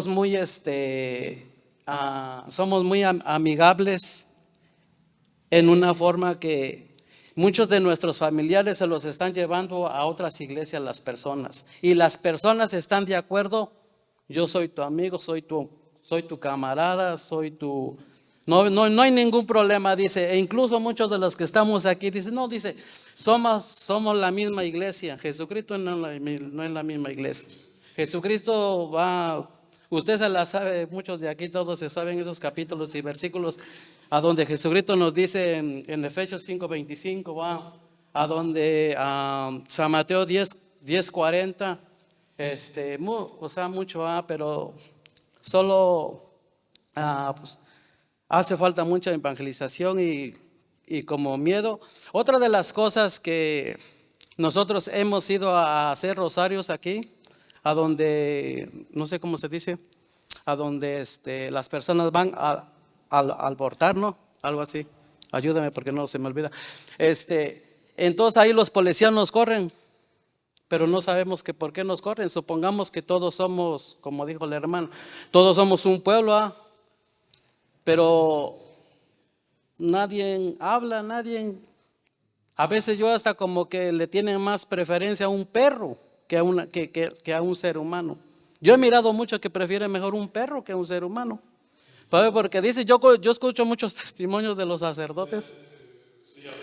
muy, somos muy amigables en una forma que muchos de nuestros familiares se los están llevando a otras iglesias las personas, y las personas están de acuerdo. Yo soy tu amigo, soy tu camarada, soy tu... No hay ningún problema, dice. E incluso muchos de los que estamos aquí dicen, no, dice, somos la misma iglesia. Jesucristo no es la misma iglesia. Jesucristo va, usted se la sabe, muchos de aquí todos se saben esos capítulos y versículos a donde Jesucristo nos dice en Efesios 5:25, va, a donde San Mateo 10:40, o sea, mucho, pero solo pues, hace falta mucha evangelización y como miedo. Otra de las cosas que nosotros hemos ido a hacer rosarios aquí, a donde, no sé cómo se dice, a donde las personas van al abortar, ¿no? Algo así. Ayúdame porque no se me olvida. Entonces ahí los policías nos corren, pero no sabemos que por qué nos corren. Supongamos que todos somos, como dijo el hermano, todos somos un pueblo, pero nadie habla, a veces yo hasta como que le tienen más preferencia a un perro que a un ser humano. Yo he mirado mucho que prefieren mejor un perro que un ser humano. Porque dice, yo escucho muchos testimonios de los sacerdotes.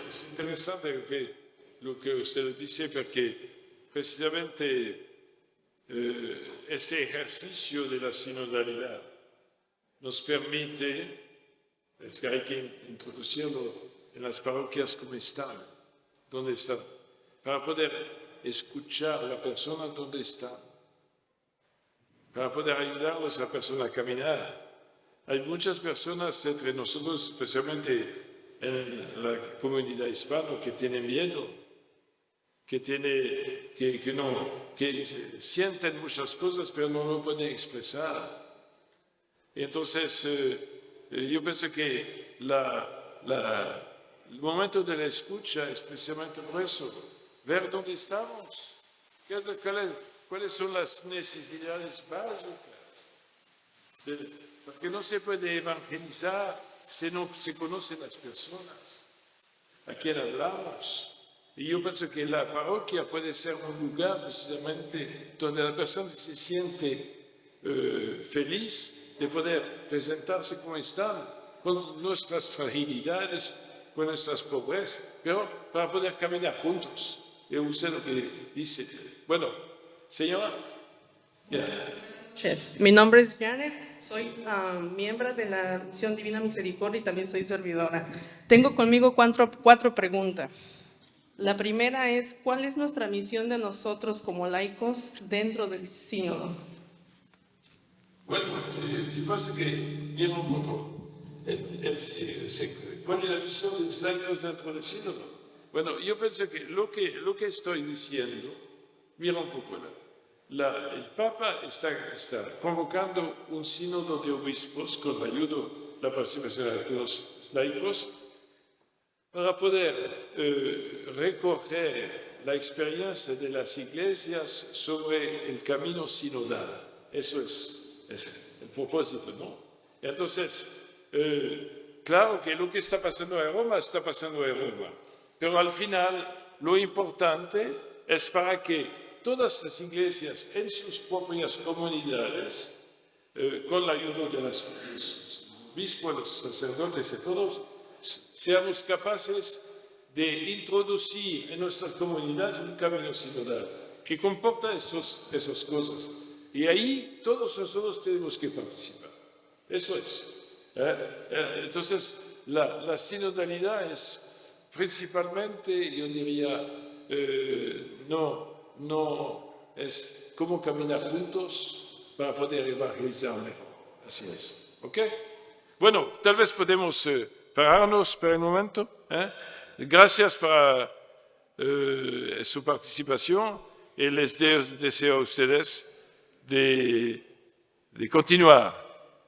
Es interesante lo que usted dice, porque precisamente este ejercicio de la sinodalidad nos permite, es que hay que introducirlo en las parroquias como están, donde están, para poder escuchar a la persona donde está, para poder ayudarlos a la persona a caminar. Hay muchas personas entre nosotros, especialmente en la comunidad hispana, que tienen miedo, que sienten muchas cosas, pero no lo pueden expresar. Y entonces, yo pienso que el momento de la escucha es precisamente por eso, ver dónde estamos, cuáles son las necesidades básicas, porque no se puede evangelizar si no se conocen las personas a quien hablamos. Y yo pienso que la parroquia puede ser un lugar precisamente donde la persona se siente feliz de poder presentarse como están, con nuestras fragilidades, con nuestras pobrezas, pero para poder caminar juntos. Y usted lo que dice. Bueno, señora. Yeah. Mi nombre es Janet, soy miembro de la Misión Divina Misericordia y también soy servidora. Tengo conmigo cuatro preguntas. La primera es, ¿cuál es nuestra misión de nosotros como laicos dentro del sínodo? Bueno, yo pienso que viene un poco. ¿Cuál es la misión de los laicos dentro del sínodo? Bueno, yo pienso que lo que estoy diciendo, mira un poco el Papa está convocando un sínodo de obispos con la ayuda, la participación de los laicos, para poder recoger la experiencia de las iglesias sobre el camino sinodal. Eso es el propósito, ¿no? Entonces, claro que lo que está pasando en Roma, está pasando en Roma, pero al final lo importante es para que todas las iglesias en sus propias comunidades, con la ayuda de los obispos, los sacerdotes y todos, seamos capaces de introducir en nuestras comunidades un camino sinodal que comporta esas cosas. Y ahí todos nosotros tenemos que participar. Eso es. Entonces, la sinodalidad es principalmente, yo diría, no es cómo caminar juntos para poder evangelizar mejor. Así es. ¿Ok? Bueno, tal vez podemos pararnos por el momento. Gracias por su participación y les deseo a ustedes de continuar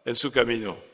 en su camino.